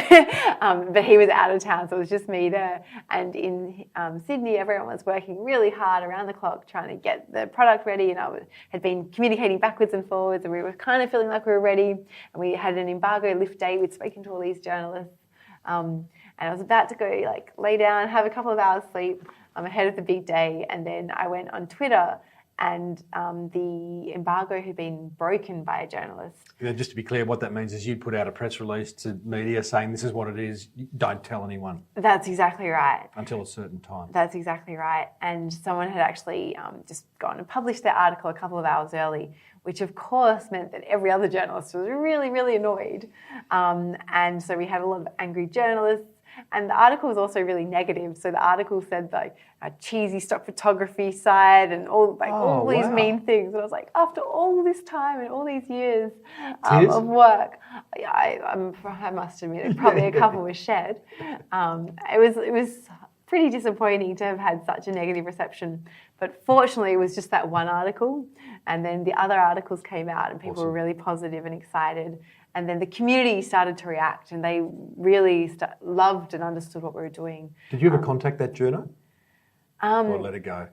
but he was out of town, so it was just me there. And in Sydney, everyone was working really hard around the clock trying to get the product ready, and I had been communicating backwards and forwards, and we were kind of feeling like we were ready, and we had an embargo lift day. We'd spoken to all these journalists, and I was about to go like lay down, have a couple of hours sleep ahead of the big day, and then I went on Twitter, and the embargo had been broken by a journalist. Yeah, just to be clear, what that means is you'd put out a press release to media saying this is what it is, don't tell anyone. That's exactly right. Until a certain time. That's exactly right. And someone had actually just gone and published their article a couple of hours early, which of course meant that every other journalist was really, really annoyed. And so we had a lot of angry journalists. And the article was also really negative. So the article said like a cheesy stock photography site and all these mean things. And I was like, after all this time and all these years of work, I must admit, probably a couple was shed. It was pretty disappointing to have had such a negative reception. But fortunately, it was just that one article. And then the other articles came out and people were really positive and excited. And then the community started to react, and they really loved and understood what we were doing. Did you ever contact that journo? Or let it go?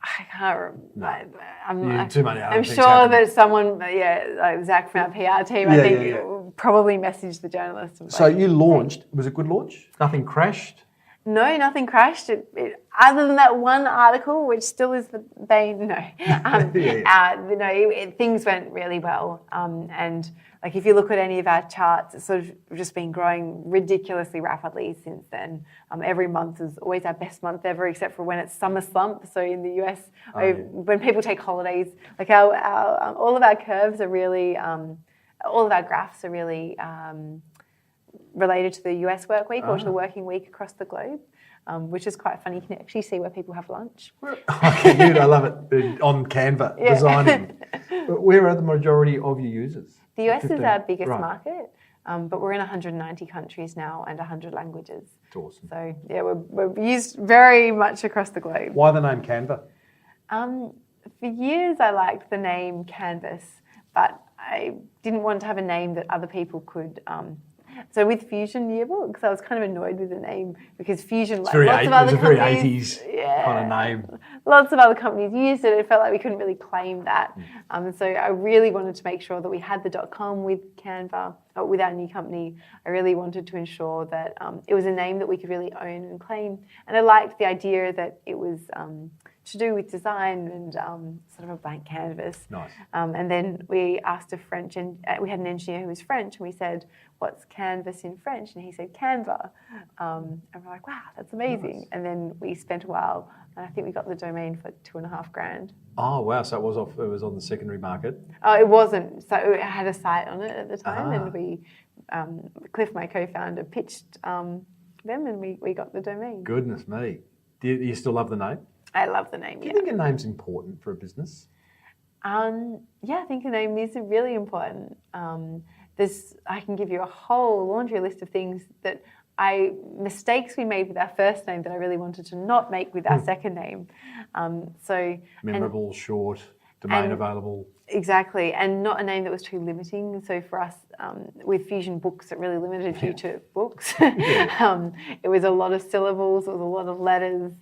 I can't remember. No. I'm sure that someone, like Zach from our PR team, I think probably messaged the journalist. So you launched. Was it a good launch? Nothing crashed? No, nothing crashed. Other than that one article, which still is the bane. No, things went really well. And like if you look at any of our charts, it's sort of just been growing ridiculously rapidly since then. Every month is always our best month ever, except for when it's summer slump. So in the US, when people take holidays, like all of our curves are really, all of our graphs are really related to the US work week or to the working week across the globe, which is quite funny. You can actually see where people have lunch. I love it. On Canva, designing. Where are the majority of your users? The US is our biggest market, but we're in 190 countries now and 100 languages. That's awesome. So yeah, we're used very much across the globe. Why the name Canva? For years I liked the name Canvas, but I didn't want to have a name that other people could... So with Fusion Yearbooks, I was kind of annoyed with the name because Fusion, like lots of other companies, very 80s kind of name. Lots of other companies used it. It felt like we couldn't really claim that. So I really wanted to make sure that we had the .com with Canva, with our new company. I really wanted to ensure that it was a name that we could really own and claim. And I liked the idea that it was to do with design and sort of a blank canvas. Nice. And then we asked a French, and we had an engineer who was French, and we said, what's canvas in French? And he said Canva. And we're like, wow, that's amazing. Nice. And then we spent a while, and I think we got the domain for $2,500. Oh, wow. So it was on the secondary market? Oh, it wasn't. So it had a site on it at the time, and we, Cliff, my co-founder, pitched them, and we got the domain. Goodness me. Do you still love the name? I love the name, Do you think a name's important for a business? Yeah, I think a name is really important. I can give you a whole laundry list of things that mistakes we made with our first name that I really wanted to not make with our second name. Memorable, short, domain available. Exactly, and not a name that was too limiting. So for us, with Fusion Books, it really limited you to books. It was a lot of syllables, it was a lot of letters.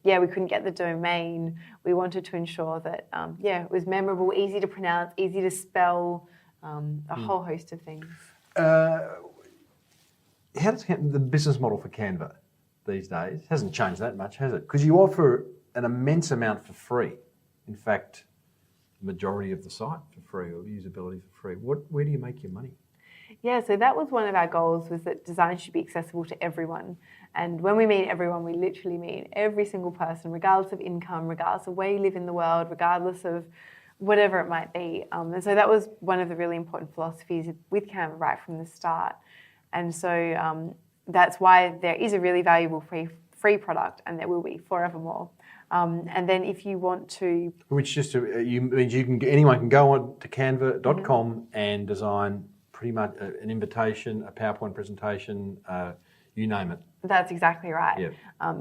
We couldn't get the domain. We wanted to ensure that, it was memorable, easy to pronounce, easy to spell, a whole host of things. How does the business model for Canva these days hasn't changed that much, has it? Because you offer an immense amount for free. In fact, the majority of the site for free, or usability for free. Where do you make your money? Yeah, so that was one of our goals, was that design should be accessible to everyone. And when we mean everyone, we literally mean every single person, regardless of income, regardless of where you live in the world, regardless of whatever it might be. And so that was one of the really important philosophies with Canva right from the start. And so that's why there is a really valuable free product, and there will be forevermore. And then if you want to... Which just means anyone can go on to canva.com and design pretty much an invitation, a PowerPoint presentation, you name it. That's exactly right. Yep.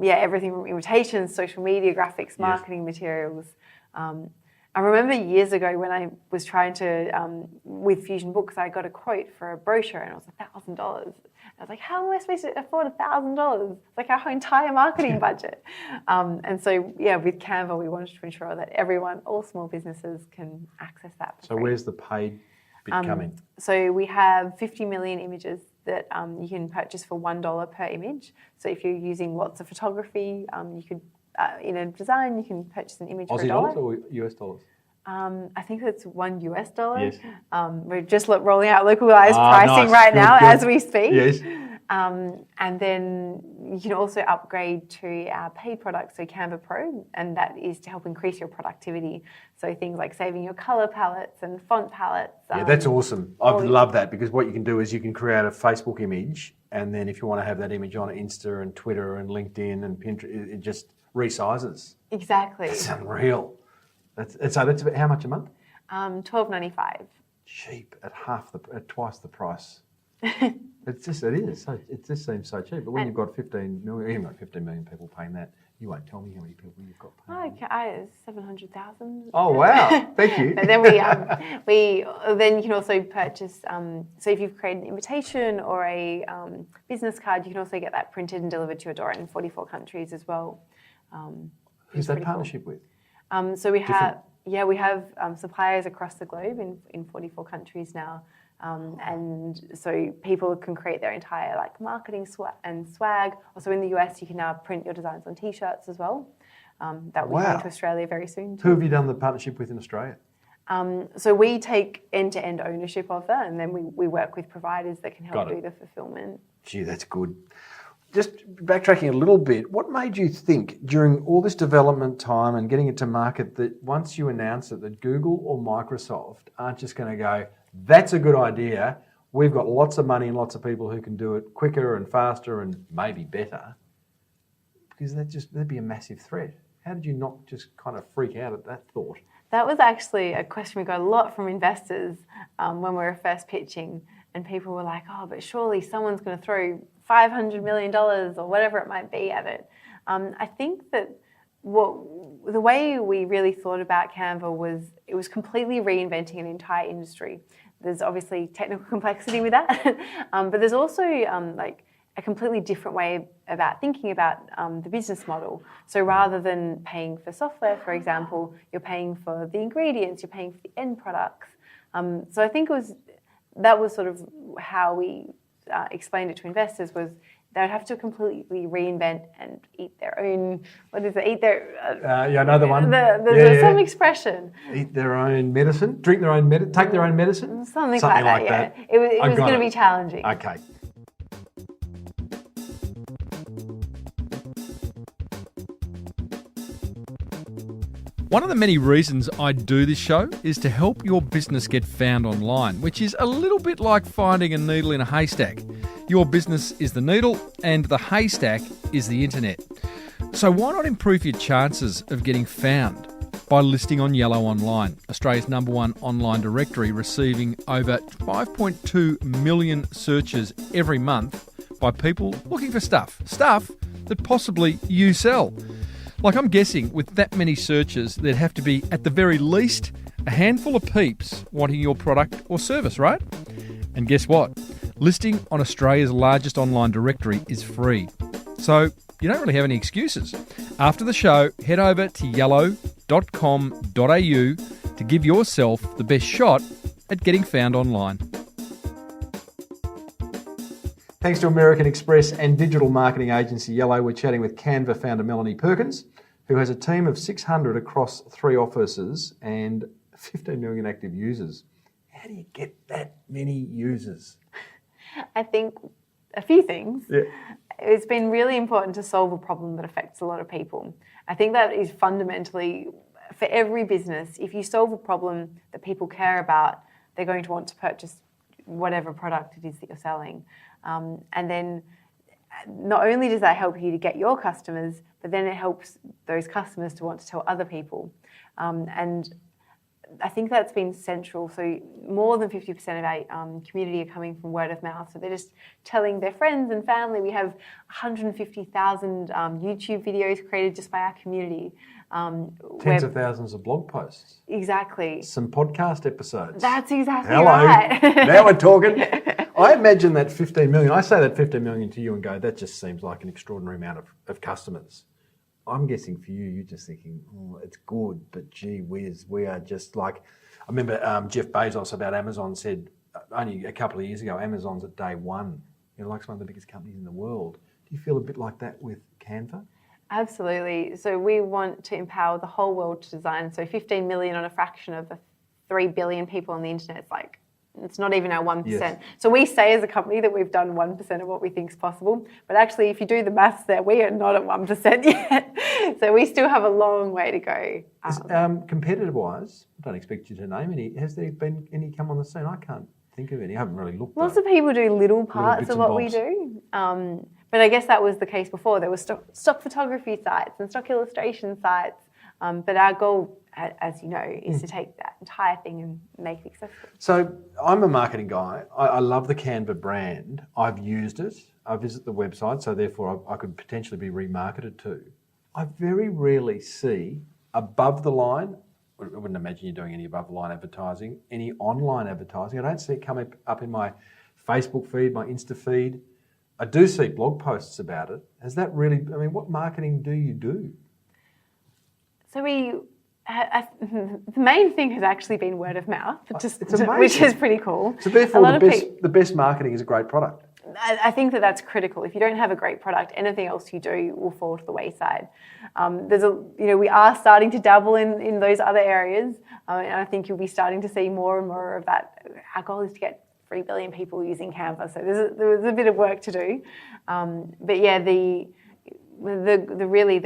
Everything from invitations, social media, graphics, marketing materials. I remember years ago when I was trying to, with Fusion Books, I got a quote for a brochure and it was $1,000. I was like, how am I supposed to afford $1,000? It's like our entire marketing budget. And so, yeah, with Canva, we wanted to ensure that everyone, all small businesses, can access that for So free. where's the paid bit coming? So we have 50 million images that you can purchase for $1 per image. So if you're using lots of photography, you could, in a design, you can purchase an image for Aussie $1. dollars or US dollars? I think it's $1 US. Yes. We're just rolling out localized pricing nice. right now Good. as we speak. Yes. And then you can also upgrade to our paid product, so Canva Pro, and that is to help increase your productivity. So things like saving your color palettes and font palettes. Yeah, that's awesome. I love that because what you can do is you can create a Facebook image, and then if you want to have that image on Insta and Twitter and LinkedIn and Pinterest, it just resizes. Exactly. It's unreal. That's about how much a month? $12.95. Cheap at twice the price. It is. It just seems so cheap. But when you've got 15 million people paying that, you won't tell me how many people you've got paying. Okay, 700,000. Oh wow! Thank you. And then then you can also purchase. So if you've created an invitation or a business card, you can also get that printed and delivered to your door in 44 countries as well. Who's that partnership with? So we have suppliers across the globe in 44 countries now. And so people can create their entire marketing swag. Also in the US, you can now print your designs on T-shirts as well. That will be coming to Australia very soon too. Who have you done the partnership with in Australia? So we take end-to-end ownership of that, and then we work with providers that can help do the fulfillment. Gee, that's good. Just backtracking a little bit, what made you think during all this development time and getting it to market that once you announce it that Google or Microsoft aren't just going to go, that's a good idea, we've got lots of money and lots of people who can do it quicker and faster and maybe better, because that'd be a massive threat. How did you not just kind of freak out at that thought? That was actually a question we got a lot from investors when we were first pitching, and people were like, oh, but surely someone's going to throw $500 million or whatever it might be at it. I think that the way we really thought about Canva was it was completely reinventing an entire industry. There's obviously technical complexity with that, but there's also a completely different way about thinking about the business model. So rather than paying for software, for example, you're paying for the ingredients, you're paying for the end products. So I think that was sort of how we explained it to investors, was they would have to completely reinvent and eat their own, eat their... another one. There's some expression. Eat their own medicine, drink their own medicine, take their own medicine? Something like that, yeah. It was going to be challenging. Okay. One of the many reasons I do this show is to help your business get found online, which is a little bit like finding a needle in a haystack. Your business is the needle and the haystack is the internet. So why not improve your chances of getting found by listing on Yellow Online, Australia's #1 online directory, receiving over 5.2 million searches every month by people looking for stuff that possibly you sell. Like, I'm guessing with that many searches, there'd have to be, at the very least, a handful of peeps wanting your product or service, right? And guess what? Listing on Australia's largest online directory is free. So you don't really have any excuses. After the show, head over to yellow.com.au to give yourself the best shot at getting found online. Thanks to American Express and digital marketing agency Yellow, we're chatting with Canva founder Melanie Perkins, who has a team of 600 across 3 offices and 15 million active users. How do you get that many users? I think a few things. Yeah. It's been really important to solve a problem that affects a lot of people. I think that is fundamentally, for every business, if you solve a problem that people care about, they're going to want to purchase whatever product it is that you're selling. And then not only does that help you to get your customers, but then it helps those customers to want to tell other people. And I think that's been central. So more than 50% of our community are coming from word of mouth. So they're just telling their friends and family. We have 150,000 YouTube videos created just by our community. Tens of thousands of blog posts. Exactly. Some podcast episodes. That's exactly Hello. right. Now we're talking. I imagine that 15 million, I say that 15 million to you and go, that just seems like an extraordinary amount of customers. I'm guessing for you, you're just thinking, oh, it's good, but gee whiz, we are just like, I remember Jeff Bezos about Amazon said only a couple of years ago, Amazon's at day one, like some of the biggest companies in the world. Do you feel a bit like that with Canva? Absolutely. So we want to empower the whole world to design. So 15 million on a fraction of the 3 billion people on the internet, it's not even our 1%. Yes. So we say as a company that we've done 1% of what we think is possible. But actually, if you do the maths there, we are not at 1% yet. So we still have a long way to go. Competitive-wise, I don't expect you to name any. Has there been any come on the scene? I can't think of any. I haven't really looked. Lots of people do little parts bits of and what we bobs. do. But I guess that was the case before. There were stock photography sites and stock illustration sites. But our goal, as you know, is to take that entire thing and make it accessible. So I'm a marketing guy. I love the Canva brand. I've used it. I visit the website, so therefore I could potentially be remarketed to. I very rarely see above the line, I wouldn't imagine you're doing any above the line advertising, any online advertising. I don't see it come up in my Facebook feed, my Insta feed. I do see blog posts about it. Has that really, what marketing do you do? So the main thing has actually been word of mouth, It's amazing. which is pretty cool. So therefore, the best marketing is a great product. I think that's critical. If you don't have a great product, anything else you do will fall to the wayside. We are starting to dabble in those other areas, and I think you'll be starting to see more and more of that. Our goal is to get 3 billion people using Canva, so there's a bit of work to do. But yeah, the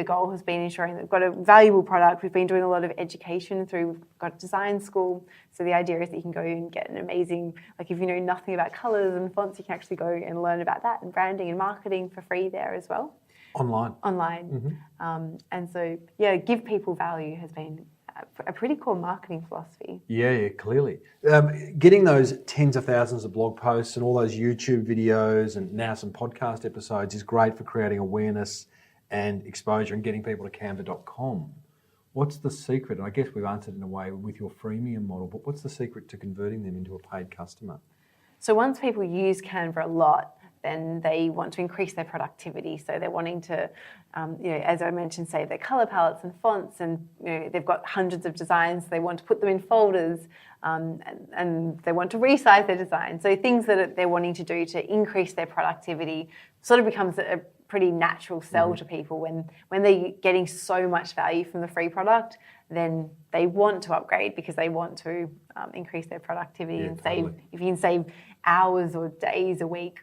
goal has been ensuring that we've got a valuable product. We've been doing a lot of education we've got design school. So the idea is that you can go and get an amazing, if you know nothing about colours and fonts, you can actually go and learn about that and branding and marketing for free there as well. Online. Mm-hmm. And so, give people value has been a pretty cool marketing philosophy. Yeah, clearly. Getting those tens of thousands of blog posts and all those YouTube videos and now some podcast episodes is great for creating awareness and exposure and getting people to canva.com. What's the secret? And I guess we've answered in a way with your freemium model, but what's the secret to converting them into a paid customer? So once people use Canva a lot, then they want to increase their productivity. So they're wanting to, as I mentioned, save their colour palettes and fonts, and they've got hundreds of designs. They want to put them in folders, and they want to resize their design. So things that they're wanting to do to increase their productivity sort of becomes a pretty natural sell to people when they're getting so much value from the free product. Then they want to upgrade because they want to increase their productivity and save. If you can save hours or days a week,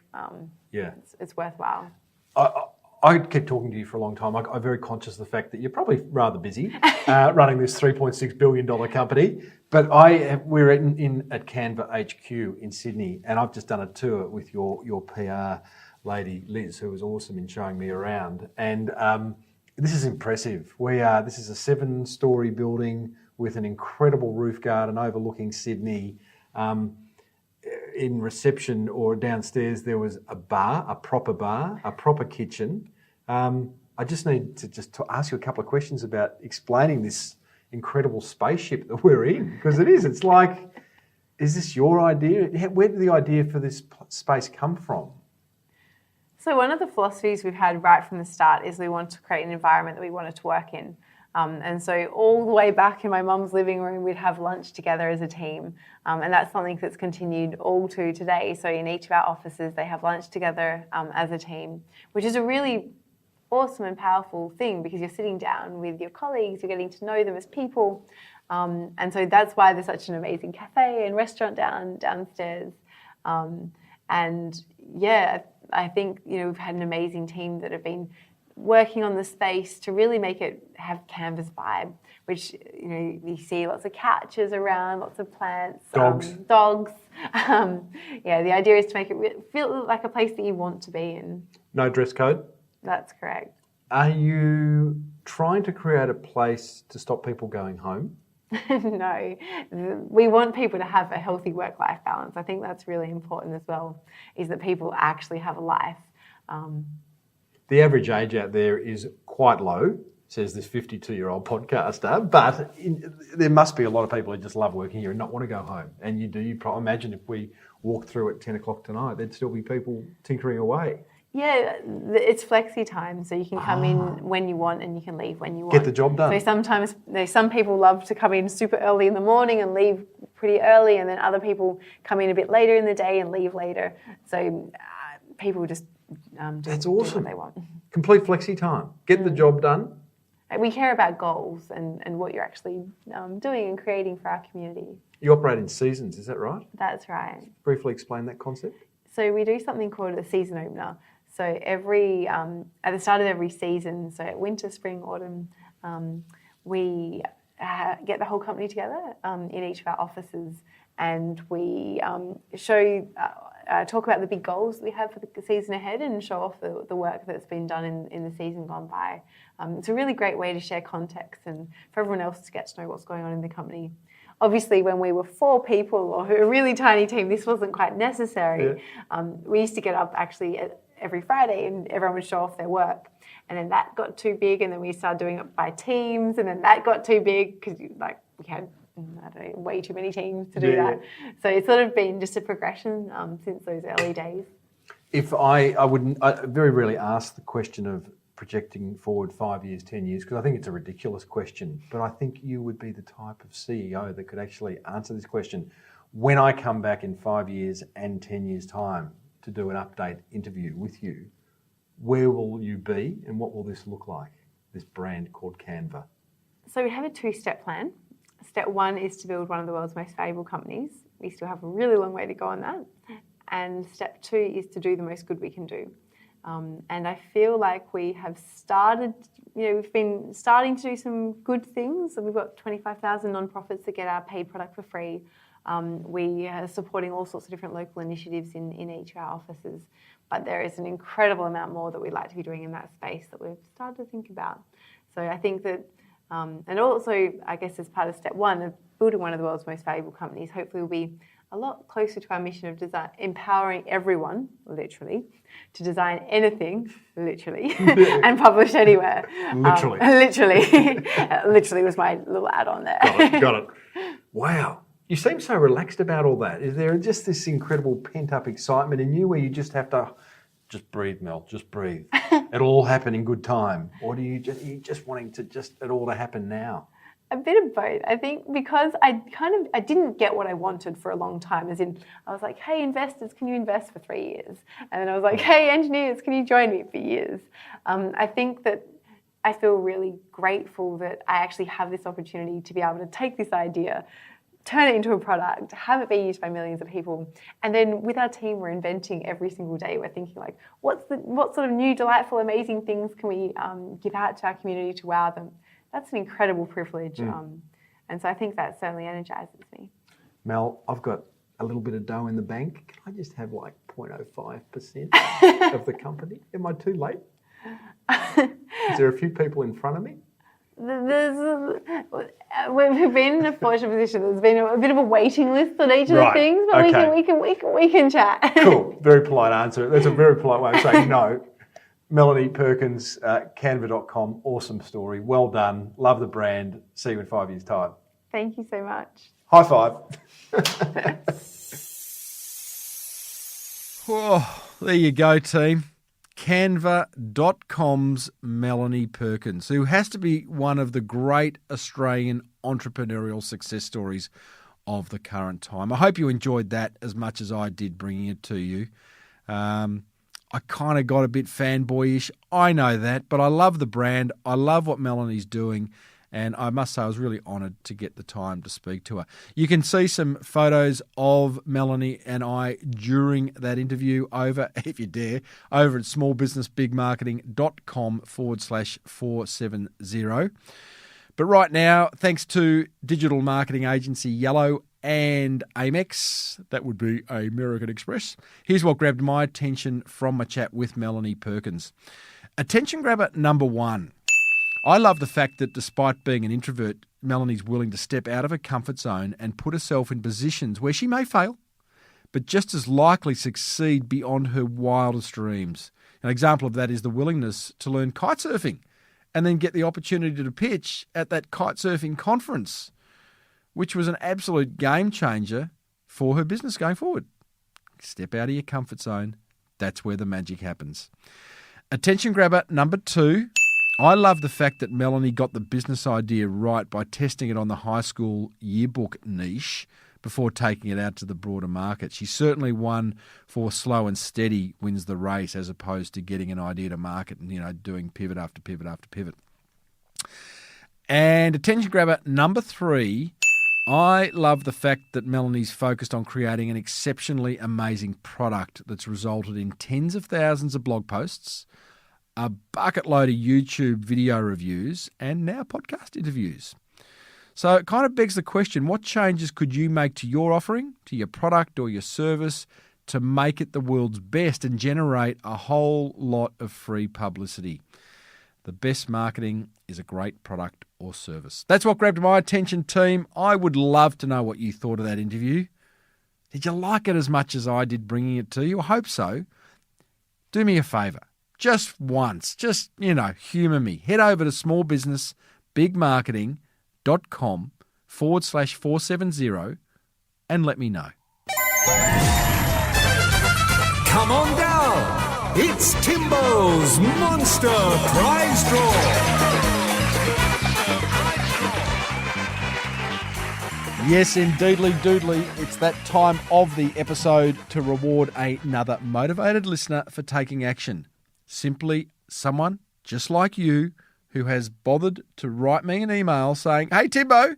it's worthwhile. I could keep talking to you for a long time. I'm very conscious of the fact that you're probably rather busy running this $3.6 billion company. But we're at Canva HQ in Sydney, and I've just done a tour with your PR lady, Liz, who was awesome in showing me around. And this is impressive. This is a 7-story building with an incredible roof garden overlooking Sydney. In reception or downstairs, there was a bar, a proper kitchen. I just need to ask you a couple of questions about explaining this incredible spaceship that we're in, because it is. It's like, is this your idea? Where did the idea for this space come from? So one of the philosophies we've had right from the start is we want to create an environment that we wanted to work in. And so all the way back in my mum's living room, we'd have lunch together as a team. And that's something that's continued all to today. So in each of our offices, they have lunch together as a team, which is a really awesome and powerful thing because you're sitting down with your colleagues, you're getting to know them as people. And so that's why there's such an amazing cafe and restaurant downstairs. I think, we've had an amazing team that have been working on the space to really make it have Canva's vibe, which, you see lots of couches around, lots of plants. Dogs. The idea is to make it feel like a place that you want to be in. No dress code? That's correct. Are you trying to create a place to stop people going home? No, we want people to have a healthy work-life balance. I think that's really important as well, is that people actually have a life. The average age out there is quite low, says this 52-year-old podcaster, but there must be a lot of people who just love working here and not want to go home. And you do. You probably imagine if we walked through at 10 o'clock tonight, there'd still be people tinkering away. Yeah, it's flexi time, so you can come in when you want and you can leave when you want. Get the job done. So sometimes, some people love to come in super early in the morning and leave pretty early, and then other people come in a bit later in the day and leave later. So people just That's do awesome. what they want. Complete flexi time. Get the job done. We care about goals and what you're actually doing and creating for our community. You operate in seasons, is that right? That's right. Briefly explain that concept. So we do something called a season opener. So at the start of every season, so winter, spring, autumn, we get the whole company together in each of our offices, and we talk about the big goals that we have for the season ahead and show off the work that's been done in the season gone by. It's a really great way to share context and for everyone else to get to know what's going on in the company. Obviously, when we were 4 people or a really tiny team, this wasn't quite necessary. Yeah. We used to get up actually every Friday and everyone would show off their work. And then that got too big, and then we started doing it by teams, and then that got too big because we had way too many teams to do that. So it's sort of been just a progression since those early days. If I very rarely ask the question of projecting forward 5 years, 10 years, because I think it's a ridiculous question, but I think you would be the type of CEO that could actually answer this question. When I come back in 5 years and 10 years' time to do an update interview with you, where will you be and what will this look like, this brand called Canva? So we have a 2-step plan. Step 1 is to build one of the world's most valuable companies. We still have a really long way to go on that. And step 2 is to do the most good we can do. And I feel like we have started, we've been starting to do some good things. So we've got 25,000 nonprofits that get our paid product for free. We are supporting all sorts of different local initiatives in each of our offices. But there is an incredible amount more that we'd like to be doing in that space that we've started to think about. So I think that, and also, I guess as part of step 1 of building one of the world's most valuable companies, hopefully we'll be a lot closer to our mission of design, empowering everyone, literally, to design anything, literally, and publish anywhere. Literally. Literally was my little add-on there. Got it. Wow. You seem so relaxed about all that. Is there just this incredible pent-up excitement in you where you just have to, just breathe, Mel, just breathe. It'll all happen in good time. Or are you just wanting to it all to happen now? A bit of both. I think because I didn't get what I wanted for a long time, as in I was like, hey, investors, can you invest for 3 years? And then I was like, hey, engineers, can you join me for years? I think that I feel really grateful that I actually have this opportunity to be able to take this idea, turn it into a product, have it be used by millions of people. And then with our team, we're inventing every single day. We're thinking like, what sort of new, delightful, amazing things can we give out to our community to wow them? That's an incredible privilege. And so I think that certainly energizes me. Mel, I've got a little bit of dough in the bank. Can I just have like 0.05% of the company? Am I too late? Is there a few people in front of me? We've been in a fortunate position. There's been a bit of a waiting list on each of the things, but we can chat. Cool. Very polite answer. That's a very polite way of saying no. Melanie Perkins, Canva.com. Awesome story. Well done. Love the brand. See you in 5 years' time. Thank you so much. High five. Oh, there you go, team. Canva.com's Melanie Perkins, who has to be one of the great Australian entrepreneurial success stories of the current time. I hope you enjoyed that as much as I did bringing it to you. I kind of got a bit fanboyish. I know that, but I love the brand. I love what Melanie's doing. And I must say I was really honoured to get the time to speak to her. You can see some photos of Melanie and I during that interview over, if you dare, over at smallbusinessbigmarketing.com/470. But right now, thanks to digital marketing agency Yellow and Amex, that would be American Express, here's what grabbed my attention from my chat with Melanie Perkins. Attention grabber number 1. I love the fact that despite being an introvert, Melanie's willing to step out of her comfort zone and put herself in positions where she may fail, but just as likely succeed beyond her wildest dreams. An example of that is the willingness to learn kite surfing and then get the opportunity to pitch at that kite surfing conference, which was an absolute game changer for her business going forward. Step out of your comfort zone. That's where the magic happens. Attention grabber number 2. I love the fact that Melanie got the business idea right by testing it on the high school yearbook niche before taking it out to the broader market. She's certainly one for slow and steady wins the race as opposed to getting an idea to market and, doing pivot after pivot after pivot. And attention grabber number 3, I love the fact that Melanie's focused on creating an exceptionally amazing product that's resulted in tens of thousands of blog posts, a bucket load of YouTube video reviews, and now podcast interviews. So it kind of begs the question, what changes could you make to your offering, to your product or your service to make it the world's best and generate a whole lot of free publicity? The best marketing is a great product or service. That's what grabbed my attention, team. I would love to know what you thought of that interview. Did you like it as much as I did bringing it to you? I hope so. Do me a favour. Just once, humour me. Head over to smallbusinessbigmarketing.com/470 and let me know. Come on down. It's Timbo's Monster Prize Draw. Yes, indeedly doodly. It's that time of the episode to reward another motivated listener for taking action. Simply someone just like you who has bothered to write me an email saying, "Hey, Timbo,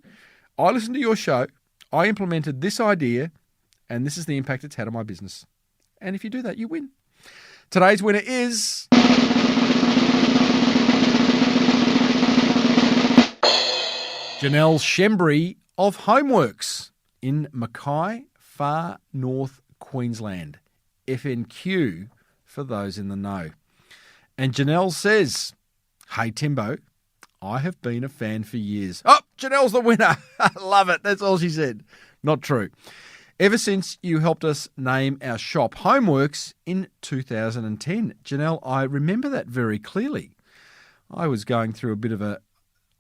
I listened to your show. I implemented this idea, and this is the impact it's had on my business." And if you do that, you win. Today's winner is Janelle Shembry of Homeworks in Mackay, far north Queensland. FNQ for those in the know. And Janelle says, "Hey, Timbo, I have been a fan for years." Oh, Janelle's the winner. I love it. That's all she said. Not true. "Ever since you helped us name our shop Homeworks in 2010. Janelle, I remember that very clearly. I was going through a bit of a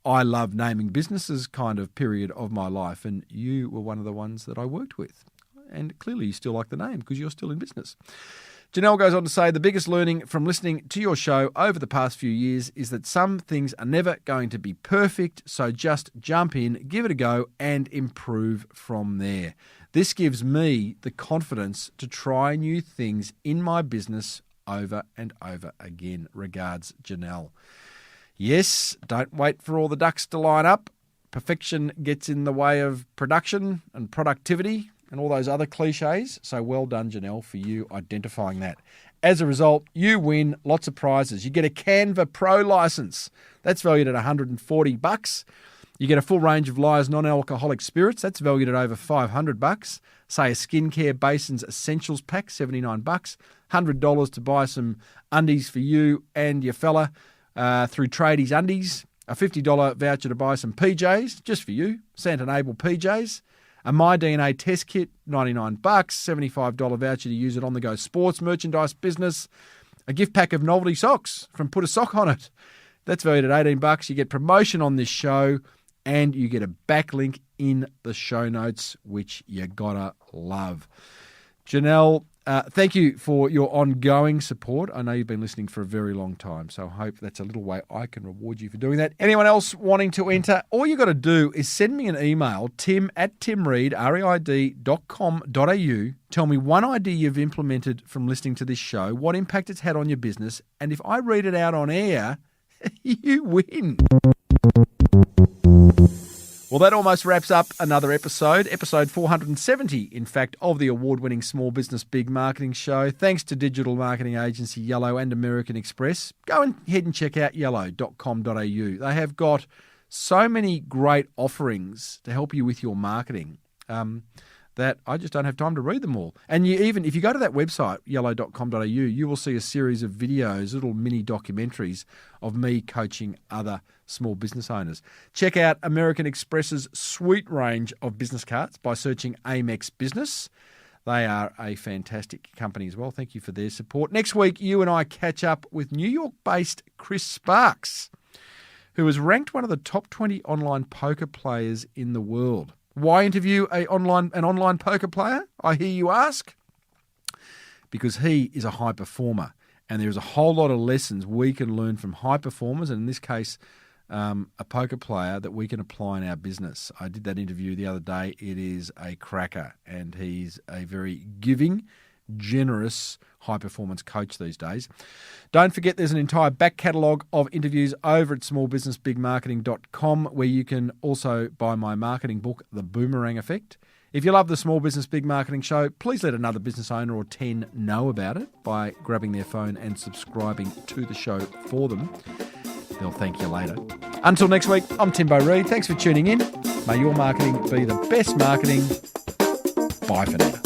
I love naming businesses kind of period of my life, and you were one of the ones that I worked with. And clearly you still like the name because you're still in business." Janelle goes on to say, "The biggest learning from listening to your show over the past few years is that some things are never going to be perfect, so just jump in, give it a go, and improve from there. This gives me the confidence to try new things in my business over and over again. Regards, Janelle." Yes, don't wait for all the ducks to line up. Perfection gets in the way of production and productivity and all those other cliches. So well done, Janelle, for you identifying that. As a result, you win lots of prizes. You get a Canva Pro license. That's valued at $140. You get a full range of Liar's non-alcoholic spirits. That's valued at over $500. Say a skincare basins essentials pack, $79. $100 to buy some undies for you and your fella through Tradies Undies. A $50 voucher to buy some PJs, just for you, Santa Enable PJs. A My DNA test kit, $99. $75 voucher to use it on the go sports merchandise business. A gift pack of novelty socks from Put a Sock on It. That's valued at $18. You get promotion on this show and you get a backlink in the show notes, which you gotta love. Janelle, thank you for your ongoing support. I know you've been listening for a very long time, so I hope that's a little way I can reward you for doing that. Anyone else wanting to enter, all you got to do is send me an email, tim@timreid.com.au. Tell me one idea you've implemented from listening to this show, what impact it's had on your business, and if I read it out on air, you win. Well, that almost wraps up another episode 470, in fact, of the award-winning Small Business Big Marketing Show. Thanks to digital marketing agency Yellow and American Express. Go ahead and check out yellow.com.au. They have got so many great offerings to help you with your marketing. that I just don't have time to read them all. And if you go to that website, yellow.com.au, you will see a series of videos, little mini documentaries of me coaching other small business owners. Check out American Express's sweet range of business cards by searching Amex Business. They are a fantastic company as well. Thank you for their support. Next week, you and I catch up with New York-based Chris Sparks, who was ranked one of the top 20 online poker players in the world. Why interview an online poker player, I hear you ask? Because he is a high performer, and there's a whole lot of lessons we can learn from high performers, and in this case, a poker player, that we can apply in our business. I did that interview the other day. It is a cracker, and he's a very giving, generous, high-performance coach these days. Don't forget there's an entire back catalogue of interviews over at smallbusinessbigmarketing.com, where you can also buy my marketing book, The Boomerang Effect. If you love the Small Business Big Marketing Show, please let another business owner or 10 know about it by grabbing their phone and subscribing to the show for them. They'll thank you later. Until next week, I'm Timbo Reid. Thanks for tuning in. May your marketing be the best marketing. Bye for now.